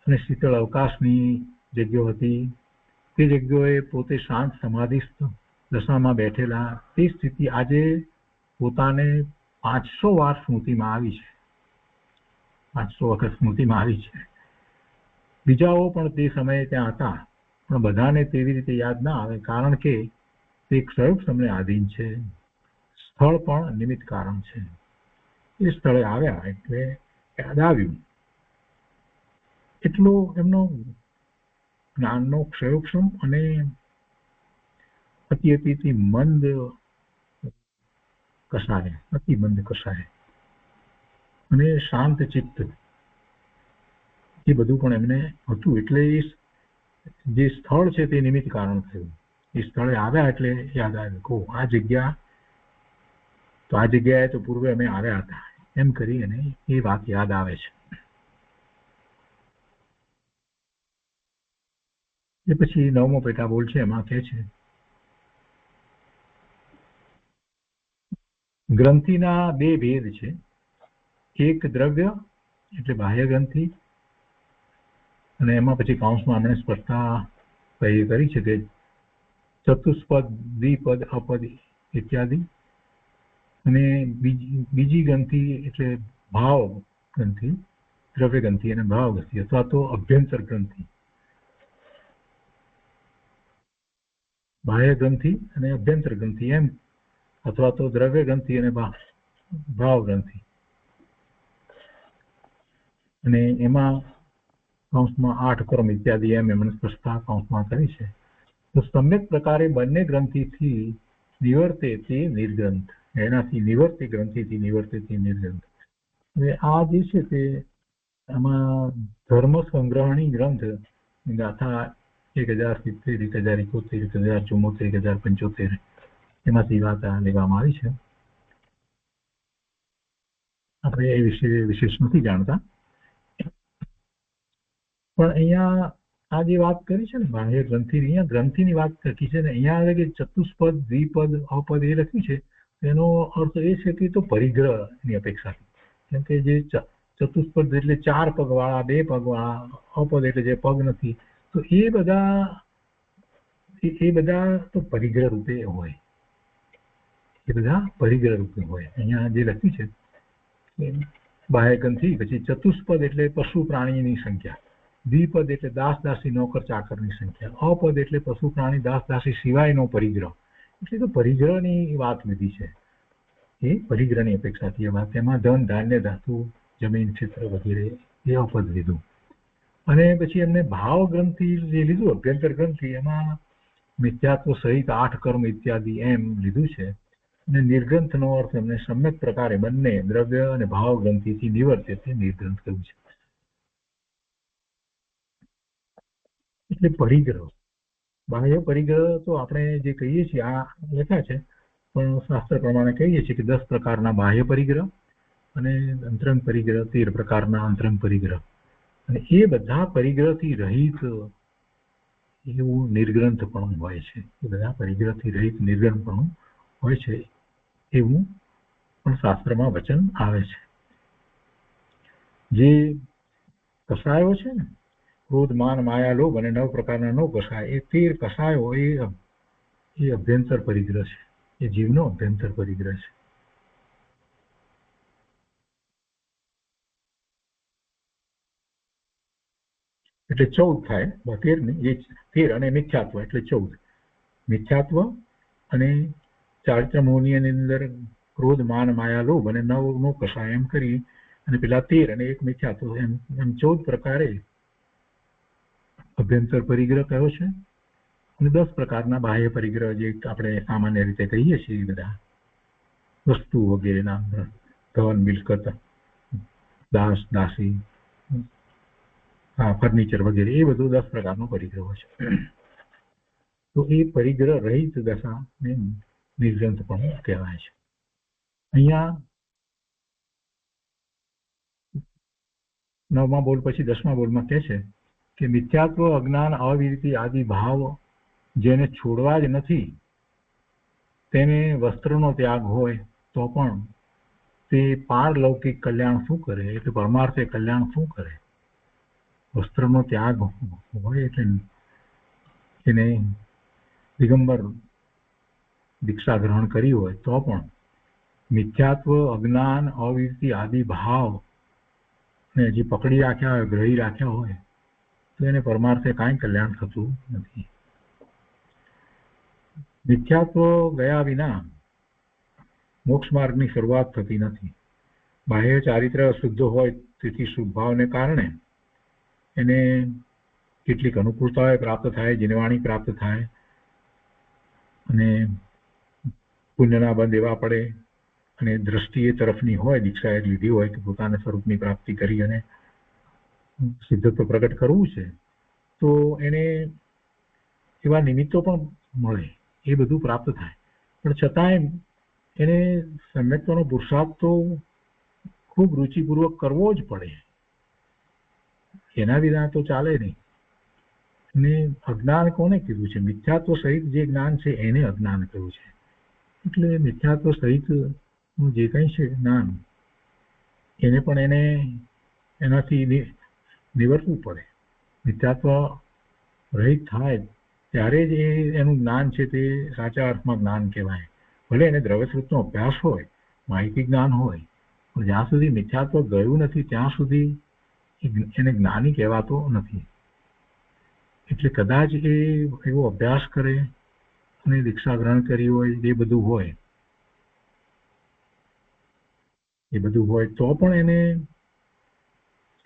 Speaker 2: અને શીતળ અવકાશની જગ્યાઓ હતી. તે જગ્યાએ પોતે શાંત સમાધિસ્થ દશામાં બેઠેલા, તે સ્થિતિ આજે પોતાને 500 વાર સ્મૃતિમાં આવી છે. 500 વખત સ્મૃતિમાં આવી છે. બીજાઓ પણ તે સમયે ત્યાં હતા, પણ બધાને તેવી રીતે યાદ ના આવે, કારણ કે તે ક્ષયોગ તમને આધીન છે. સ્થળ પણ નિમિત્ત કારણ છે. એ સ્થળે આવ્યા એટલે યાદ આવ્યું. એટલો એમનો જ્ઞાનનો ક્ષયોક્ષમ અને અતિ મંદ કસાય, અતિ મંદ કસાય અને શાંત ચિત્ત, એ બધું પણ એમને હતું. એટલે જે સ્થળ છે તે નિમિત્ત કારણ થયું. એ સ્થળે આવ્યા એટલે યાદ આવ્યું કહો આ જગ્યા, તો આ જગ્યાએ તો પૂર્વે અમે આવ્યા હતા, એમ કરી અને એ વાત યાદ આવે છે. એ પછી નવમો પેટા બોલ છે, એમાં કહે છે ગ્રંથિના બે ભેદ છે. એક દ્રવ્ય એટલે બાહ્ય ગ્રંથિ, અને એમાં પછી કૌંસમાં આપણે સ્પષ્ટતા કરી છે કે ચતુષ્પદ, દ્વિપદ, અપદ ઇત્યાદિ. અને બીજી ગ્રંથિ એટલે ભાવ ગ્રંથિ, દ્રવ્ય ગ્રંથિ અને ભાવ ગ્રંથિ, અથવા તો અભ્યંતર ગ્રંથિ. બાહ્ય ગ્રંથિ અને અભ્યંતર ગ્રંથિ એમ, અથવા તો દ્રવ્ય ગ્રંથિ અને ભાવ ગ્રંથિ. અને એમાં કૌંસમાં 8 કર્મ ઇત્યાદિ એમ એમણે સ્પષ્ટતા કૌંસમાં કરી છે. તો સમ્યક પ્રકારે બંને ગ્રંથિથી નિવર્તે તે નિર્ગ્રંથ, એનાથી નિવર્તે ગ્રંથિથી નિવર્તે તે નિર્ગ્રંથ. હવે આ જે છે તે આમાં ધર્મ સંગ્રહણી ગ્રંથ ગાથા 1070, 1071, 1074, 1075 એમાંથી વાત લેવામાં આવી છે. આપણે એ વિશે વિશેષ નથી જાણતા, પણ અહીંયા આ જે વાત કરી છે ને બાહ્ય ગ્રંથિ, અહીંયા ગ્રંથિની વાત કરી છે ને અહીંયા આવે કે ચતુષ્પદ, દ્વિપદ, અપદ એ લખ્યું છે. એનો અર્થ એ છે કે તો પરિગ્રહની અપેક્ષાથી, કેમ કે જે ચતુષ્પદ એટલે 4 પગવાળા, 2 પગવાળા, અપદ એટલે જે પગ નથી, તો એ બધા તો પરિગ્રહ રૂપે હોય, એ બધા પરિગ્રહ રૂપે હોય. અહીંયા જે લખ્યું છે બાહ્ય ગ્રંથિ, પછી ચતુષ્પદ એટલે પશુ પ્રાણીની સંખ્યા, દ્વિપદ એટલે દાસ દાસી નોકર ચાકરની સંખ્યા, અપદ એટલે પશુ પ્રાણી દાસ દાસી સિવાયનો પરિગ્રહ. એટલે તો પરિગ્રહની વાત લીધી છે, એ પરિગ્રહની અપેક્ષાથી એ વાત. એમાં ધન, ધાન્ય, ધાતુ, જમીન, ક્ષેત્ર વગેરે એ અપદ લીધું. અને પછી એમને ભાવ ગ્રંથિ જે લીધું, અભ્યંતર ગ્રંથિ, એમાં મિથ્યાત્વ સહિત 8 કર્મ ઇત્યાદિ એમ લીધું છે. અને નિર્ગ્રંથનો અર્થ એમને સમ્યક પ્રકારે બંને દ્રવ્ય અને ભાવ ગ્રંથિથી નિવર્તે તે નિર્ગ્રંથ કહ્યું છે. એટલે પરિગ્રહ, બાહ્ય પરિગ્રહ તો આપણે જે કહીએ છીએ આ લખ્યા છે, પણ શાસ્ત્ર પ્રમાણે કહીએ છીએ કે 10 પ્રકારના બાહ્ય પરિગ્રહ અને અંતરંગ પરિગ્રહ 13 પ્રકારના અંતરંગ પરિગ્રહ. અને એ બધા પરિગ્રહથી રહિત એવું નિર્ગ્રંથપણું હોય છે. એ બધા પરિગ્રહથી રહિત નિર્ગ્રંથપણું હોય છે એવું પણ શાસ્ત્રમાં વચન આવે છે. જે કસાયો છે ને, ક્રોધ, માન, માયા, લોભ અને 9 પ્રકારના 9 કસાય, એ 13 કસાયો એ અભ્યંતર પરિગ્રહ છે, એ જીવનો અભ્યંતર પરિગ્રહ છે. એટલે 14 થાય, 13 અને મિથ્યાત્વ એટલે 14. મિથ્યાત્વ અને ચારિત્ર મોહની અંદર ક્રોધ, માન, માયા, લોભ અને 9 કસાય એમ કરી, અને પેલા 13 અને 1 મિથ્યાત્વ એમ 14 પ્રકારે અભ્યંતર પરિગ્રહ કયો છે. અને 10 પ્રકારના બાહ્ય પરિગ્રહ જે આપણે સામાન્ય રીતે કહીએ છીએ, બધા વસ્તુ વગેરેના, ધન, મિલકત, દાસ દાસી, ફર્નિચર વગેરે, એ બધું 10 પ્રકારનો પરિગ્રહ છે. તો એ પરિગ્રહ રહિત દશાને નિર્ગ્રંથ પણ કહેવાય છે. અહીંયા 9મા બોલ પછી 10મા બોલમાં કહે છે કે મિથ્યાત્વ, અજ્ઞાન, અવિરતિ આદિ ભાવ જેને છોડવા જ નથી, તેને વસ્ત્રનો ત્યાગ હોય તો પણ તે પારલૌકિક કલ્યાણ શું કરે, એટલે પરમાર્થે કલ્યાણ શું કરે. વસ્ત્રનો ત્યાગ હોય એટલે એને દિગંબર દીક્ષા ગ્રહણ કરી હોય તો પણ મિથ્યાત્વ, અજ્ઞાન, અવિરતિ આદિ ભાવ ને જે પકડી રાખ્યા હોય, ગ્રહી રાખ્યા હોય, તો એને પરમાર્થે કાંઈ કલ્યાણ થતું નથી. મિથ્યાત્વ ગયા વિના મોક્ષ માર્ગની શરૂઆત થતી નથી. બાહ્ય ચારિત્ર શુદ્ધ હોય તેથી શુભ ભાવને કારણે એને કેટલીક અનુકૂળતાઓ પ્રાપ્ત થાય, જીનવાણી પ્રાપ્ત થાય, અને પુણ્યના બંધ એવા પડે, અને દ્રષ્ટિ એ તરફની હોય, દીક્ષા એ લીધી હોય કે પોતાના સ્વરૂપની પ્રાપ્તિ કરી અને સિદ્ધત્વ પ્રગટ કરવું છે, તો એને એવા નિમિત્તો પણ મળે, એ બધું પ્રાપ્ત થાય. પણ છતાંય એને સમ્યક્તનો પુરુષાર્થ તો ખૂબ રુચિપૂર્વક કરવો જ પડે, એના વિના તો ચાલે નહીં. અને અજ્ઞાન કોને કીધું છે? મિથ્યાત્વ સહિત જે જ્ઞાન છે એને અજ્ઞાન કહ્યું છે. એટલે મિથ્યાત્વ સહિત જે કંઈ છે જ્ઞાન એને પણ એને એનાથી નિવર્તવું પડે. મિથ્યાત્વ રહિત થાય ત્યારે જ એનું જ્ઞાન છે તે સાચા અર્થમાં જ્ઞાન કહેવાય. ભલે એને દ્રવ્યસ્વરૂપનો અભ્યાસ હોય, માહિતી જ્ઞાન હોય, પણ જ્યાં સુધી મિથ્યાત્વ ગયું નથી ત્યાં સુધી એને જ્ઞાની કહેવાતો નથી. એટલે કદાચ એ એવો અભ્યાસ કરે અને દીક્ષા ગ્રહણ કરી હોય, એ બધું હોય તો પણ એને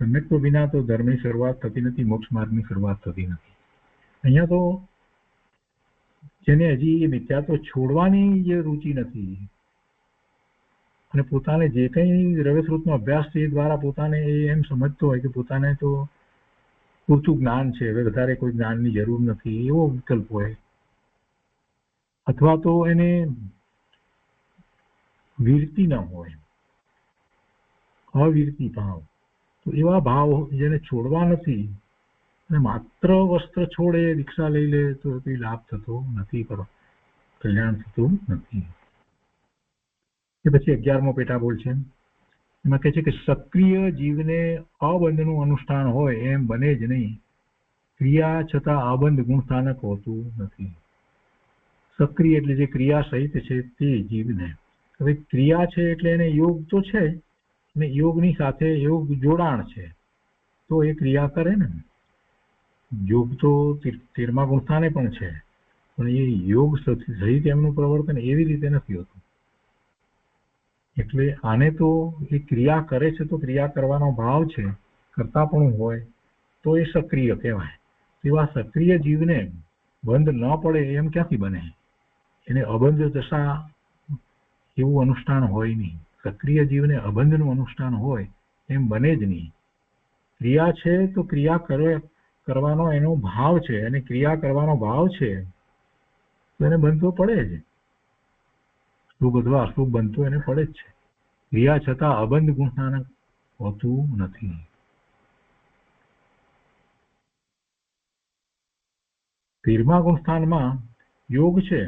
Speaker 2: સમ્યક્ત્વ વિના તો ધર્મની શરૂઆત થતી નથી, મોક્ષ માર્ગની શરૂઆત થતી નથી. અહીંયા તો જેને હજી એ મિથ્યાત્વ છોડવાની જે રુચિ નથી અને પોતાને જે કંઈ દ્રવ્યસ્વરૂપનો અભ્યાસ છે એ દ્વારા પોતાને એમ સમજતો હોય કે પોતાને તો પૂરતું જ્ઞાન છે, હવે વધારે કોઈ જ્ઞાનની જરૂર નથી, એવો વિકલ્પ હોય. અથવા તો એને વીરતી ન હોય, અવીરતી ભાવ, તો એવા ભાવ જેને છોડવા નથી અને માત્ર વસ્ત્ર છોડે દીક્ષા લઈ લે તો કોઈ લાભ થતો નથી, કલ્યાણ થતું નથી. એ પછી 11મો પેટાબોલ છે. એમાં કહે છે કે સક્રિય જીવને અબંધનું અનુષ્ઠાન હોય એમ બને જ નહીં, ક્રિયા છતાં અબંધ ગુણસ્થાનક હોતું નથી. સક્રિય એટલે જે ક્રિયા સહિત છે તે જીવને. હવે ક્રિયા છે એટલે એને યોગ તો છે અને યોગની સાથે યોગ જોડાણ છે તો એ ક્રિયા કરે ને. યોગ તો 13મા ગુણસ્થાને પણ છે, પણ એ યોગ સહિત એમનું પ્રવર્તન એવી રીતે નથી હોતું. એટલે આને તો એ ક્રિયા કરે છે તો ક્રિયા કરવાનો ભાવ છે, કરતા પણ હોય તો એ સક્રિય કહેવાય. એવા સક્રિય જીવને બંધ ન પડે એમ ક્યાંથી બને? એને અબંધ દશા એવું અનુષ્ઠાન હોય નહીં. સક્રિય જીવને અબંધનું અનુષ્ઠાન હોય એમ બને જ નહીં. ક્રિયા છે તો ક્રિયા કરવાનો એનો ભાવ છે, અને ક્રિયા કરવાનો ભાવ છે તો એને બંધ તો પડે જ. શુભ અથવા અશુભ બંધ તો એને પડે જ છે. ક્રિયા છતાં અબંધ ગુણસ્થાનક હોતું નથી. તેરમા ગુણસ્થાનમાં યોગ છે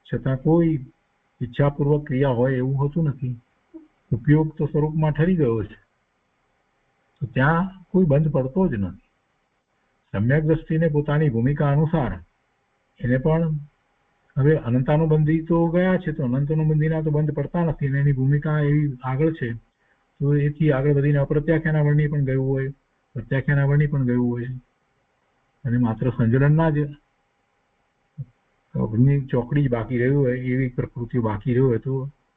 Speaker 2: છતાં કોઈ ઈચ્છાપૂર્વક ક્રિયા હોય એવું હોતું નથી. ઉપયોગ તો સ્વરૂપમાં ઠરી ગયો છે તો ત્યાં કોઈ બંધ પડતો જ નથી. સમ્યક દ્રષ્ટિને પોતાની ભૂમિકા અનુસાર એને પણ હવે અનંતાનુબંધી તો ગયા છે તો અનંતાનુબંધીના તો બંધ પડતા નથી અને એની ભૂમિકા એવી આગળ છે તો એથી આગળ વધીને અપ્રત્યાખ્યાના વર્ણિ પણ ગયું હોય, પ્રત્યાખ્યાના વર્ણિ પણ ગયું હોય અને માત્ર સંજ્ઞનના જ અગ્નિ ચોકડી બાકી રહ્યું હોય, એવી પ્રકૃતિઓ બાકી રહ્યું હોય તો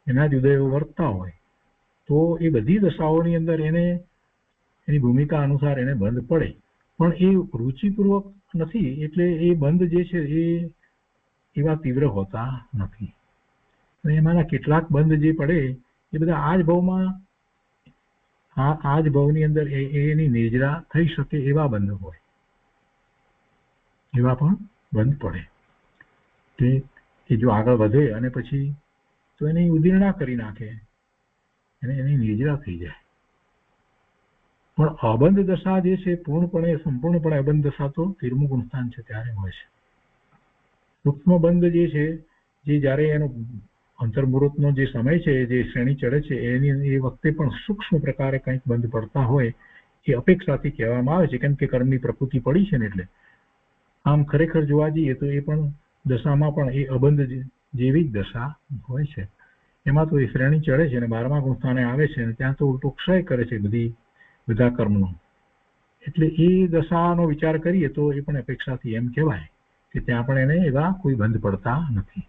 Speaker 2: એના જ ઉદયો વર્તતા હોય તો એ બધી દશાઓની અંદર એને એની ભૂમિકા અનુસાર એને બંધ પડે, પણ એ રુચિપૂર્વક નથી એટલે એ બંધ જે છે એ એવા તીવ્ર હોતા નથી. અને એમાંના કેટલાક બંધ જે પડે એ બધા આ જ ભાવમાં આ જ ભાવની અંદર એની નિર્જરા થઈ શકે એવા બંધ હોય, એવા પણ બંધ પડે કે એ જો આગળ વધે અને પછી તો એની ઉદીર્ણા કરી નાખે અને એની નિર્જરા થઈ જાય. પણ અબંધ દશા જે છે સંપૂર્ણપણે અબંધ દશા તો 13મું ગુણસ્થાન છે ત્યારે હોય છે. સૂક્ષ્મ બંધ જે છે જે જ્યારે એનો અંતર્મુહૂર્તનો જે સમય છે, જે શ્રેણી ચડે છે એ વખતે પણ સૂક્ષ્મ પ્રકારે કંઈક બંધ પડતા હોય એ અપેક્ષાથી કહેવામાં આવે છે, કેમ કે કર્મની પ્રકૃતિ પડી છે ને. એટલે આમ ખરેખર જોવા જઈએ તો એ પણ દશામાં પણ એ અબંધ જેવી જ દશા હોય છે. એમાં તો એ શ્રેણી ચડે છે અને 12મા ગુણસ્થાને આવે છે અને ત્યાં તો ઉલટો ક્ષય કરે છે બધા કર્મનો. એટલે એ દશાનો વિચાર કરીએ તો એ પણ અપેક્ષાથી એમ કહેવાય કે ત્યાં પણ એને એવા કોઈ બંધ પડતા નથી.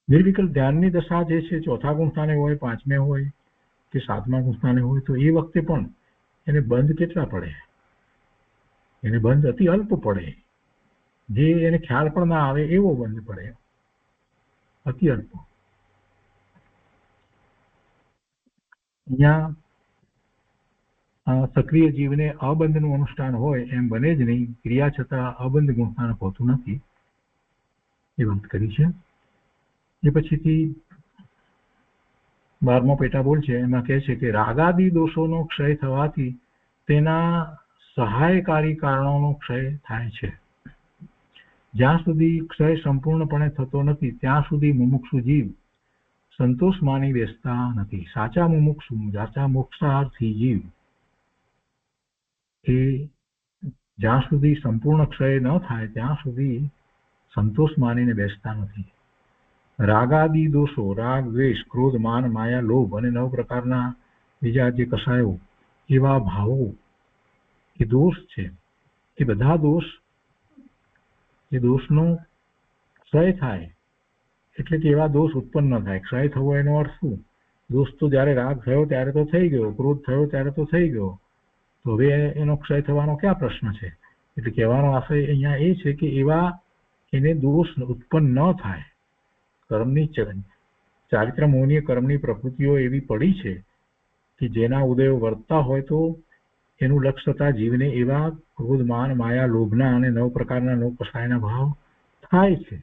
Speaker 2: નિર્વિકલ્પ ધ્યાનની દશા જે છે 4થા ગુણસ્થાને હોય, 5મે હોય કે 7મા ગુણસ્થાને હોય તો એ વખતે પણ એને બંધ કેટલા પડે? એને બંધ અતિ અલ્પ પડે, જે એને ખ્યાલ પણ ના આવે એવો બંધ પડે, અતિ અલ્પ. અહીંયા સક્રિય જીવને અબંધનું અનુષ્ઠાન હોય એમ બને જ નહીં, ક્રિયા છતાં અબંધ ગુણસ્થાન હોતું નથી, એ વાત કરી છે. એ પછીથી 12મો પેટાબોલ છે એમાં કહે છે કે રાગાદી દોષોનો ક્ષય થવાથી તેના સહાયકારી કારણોનો ક્ષય થાય છે. જ્યાં સુધી ક્ષય સંપૂર્ણપણે થતો નથી ત્યાં સુધી મુમુક્ષુ જીવ સંતોષ માની બેસતા નથી. સાચા મુમુક્ષુ, સાચા મોક્ષાર્થી જીવ એ જ્યાં સુધી સંપૂર્ણ ક્ષય ન થાય ત્યાં સુધી સંતોષ માનીને બેસતા નથી. રાગાદી દોષો, રાગ, દ્વેષ, ક્રોધ, માન, માયા, લોભ અને 9 પ્રકારના બીજા જે કસાયો, એવા ભાવો એ દોષ છે. એ બધા દોષ, એ દોષનો ક્ષય થાય એટલે કે એવા દોષ ઉત્પન્ન ન થાય. ક્ષય થવો એનો અર્થ શું? દોષ તો જ્યારે રાગ થયો ત્યારે તો થઈ ગયો, ક્રોધ થયો ત્યારે તો થઈ ગયો, તો હવે એનો ક્ષય થવાનો ક્યાં પ્રશ્ન છે? એટલે કહેવાનો આશય અહીંયા એ છે કે એવા એને દોષ ઉત્પન્ન ન થાય. કર્મની ચારિત્ર મોહનીય કર્મની પ્રકૃતિઓ એવી પડી છે કે જેના ઉદયો વર્તતા હોય તો એનું લક્ષ્ય થતા જીવને એવા ક્રોધ, માન, માયા, લોભના અને 9 પ્રકારના 9 કસાયના ભાવ થાય છે.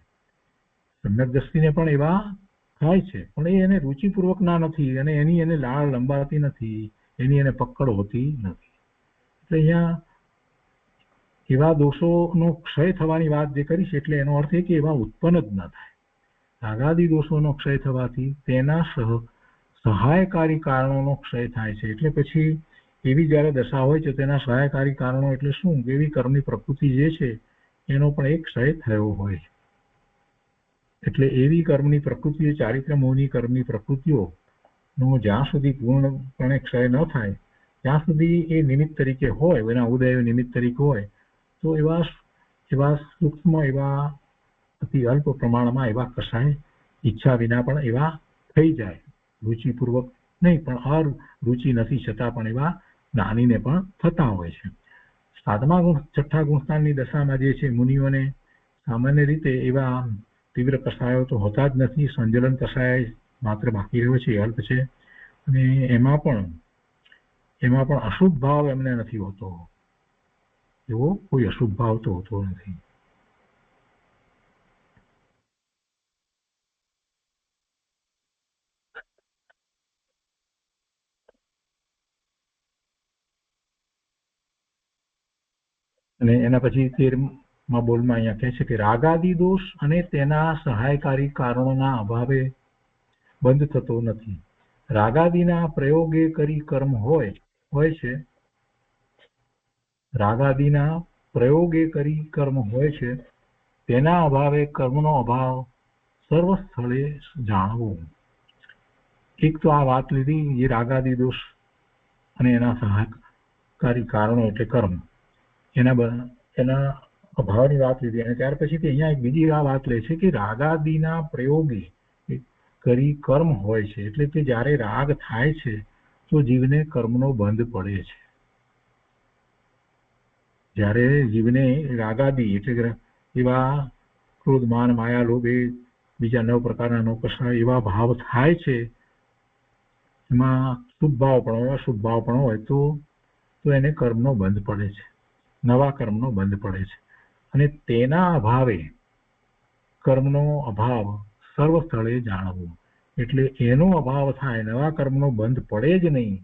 Speaker 2: સમ્યક દ્રષ્ટિને પણ એવા થાય છે, પણ એ એને રુચિપૂર્વક ના નથી અને એની એને લાળ લંબાતી નથી, એની એને પકડ હોતી નથી. એટલે અહીંયા એવા દોષોનો ક્ષય થવાની વાત જે કરી છે એટલે એનો અર્થ એ કે એવા ઉત્પન્ન જ ન થાય. રાગાદી દોષોનો ક્ષય થવાથી તેના સહાયકારી કારણોનો ક્ષય થાય છે. એટલે પછી એવી જ્યારે દશા હોય છે તેના સહાયકારી કારણો એટલે શું? એવી કર્મની પ્રકૃતિ જે છે એનો પણ એક ક્ષય થયો હોય છે. એટલે એવી કર્મની પ્રકૃતિઓ, ચારિત્ર મોહની કર્મની પ્રકૃતિઓનો જ્યાં સુધી પૂર્ણપણે ક્ષય ન થાય ત્યાં સુધી એ નિમિત્ત તરીકે હોય, એના ઉદય નિમિત્ત તરીકે હોય તો એવા સૂક્ષ્મ, એવા અતિ અલ્પ પ્રમાણમાં એવા કસાય ઈચ્છા વિના પણ એવા થઈ જાય. રુચિપૂર્વક નહીં પણ અરુચિ નથી છતાં પણ એવા જ્ઞાનીને પણ થતા હોય છે. 7મા ગુણ, 6ઠ્ઠા ગુણસ્થાનની દશામાં જે છે મુનિઓને સામાન્ય રીતે એવા તીવ્ર કસાયો તો હોતા જ નથી. સંજલન કસાય માત્ર બાકી રહ્યો છે, અલ્પ છે, અને એમાં પણ અશુભ ભાવ એમને નથી હોતો. એવો કોઈ અશુભ ભાવ તો હોતો નથી. અને એના પછી 13મા બોલમાં અહીંયા કહે છે કે રાગાદી દોષ અને તેના સહાયકારી કારણોના અભાવે બંધ થતો નથી. રાગાદીના પ્રયોગે કરી કર્મ હોય છે, રાગાદીના પ્રયોગે કરી કર્મ હોય છે, તેના અભાવે કર્મનો અભાવ સર્વ સ્થળે જાણવો. એક તો આ વાત લીધી જે રાગાદી દોષ અને એના સહાયકારી કારણો એટલે કર્મ, એના અભાવની વાત લીધી. અને ત્યાર પછી અહીંયા એક બીજી આ વાત લે છે કે રાગાદીના પ્રયોગે કરી કર્મ હોય છે, એટલે કે જ્યારે રાગ થાય છે તો જીવને કર્મનો બંધ પડે છે. જ્યારે જીવને રાગાદી એટલે એવા ક્રોધ, માન, માયા, લોભ એ બીજા 9 પ્રકારના 9 કસાય એવા ભાવ થાય છે, એમાં શુભ ભાવ પણ હોય, અશુભ ભાવ પણ હોય તો એને કર્મનો બંધ પડે છે, નવા કર્મનો બંધ પડે છે. અને તેના અભાવે કર્મનો અભાવ સર્વ સ્થળે જાણવું. એટલે એનો અભાવ થાય, નવા કર્મનો બંધ પડે જ નહીં,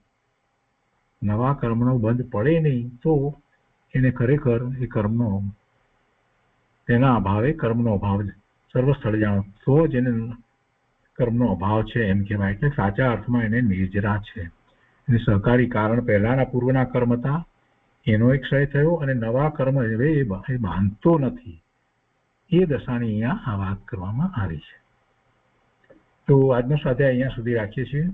Speaker 2: નવા કર્મનો બંધ પડે નહીં તો એને ખરેખર એ કર્મનો, તેના અભાવે કર્મનો અભાવ સર્વ સ્થળે જાણો તો જ એને કર્મનો અભાવ છે એમ કહેવાય. એટલે સાચા અર્થમાં એને નિર્જરા છે. અને સહકારી કારણ પહેલાના પૂર્વના કર્મ હતા એનો એક ક્ષય થયો, અને નવા કર્મ હવે એ બાંધતો નથી. એ દશાની અહીંયા આ વાત કરવામાં આવી છે. તો આજનો સ્વાધ્યાય અહીંયા સુધી રાખીએ છીએ.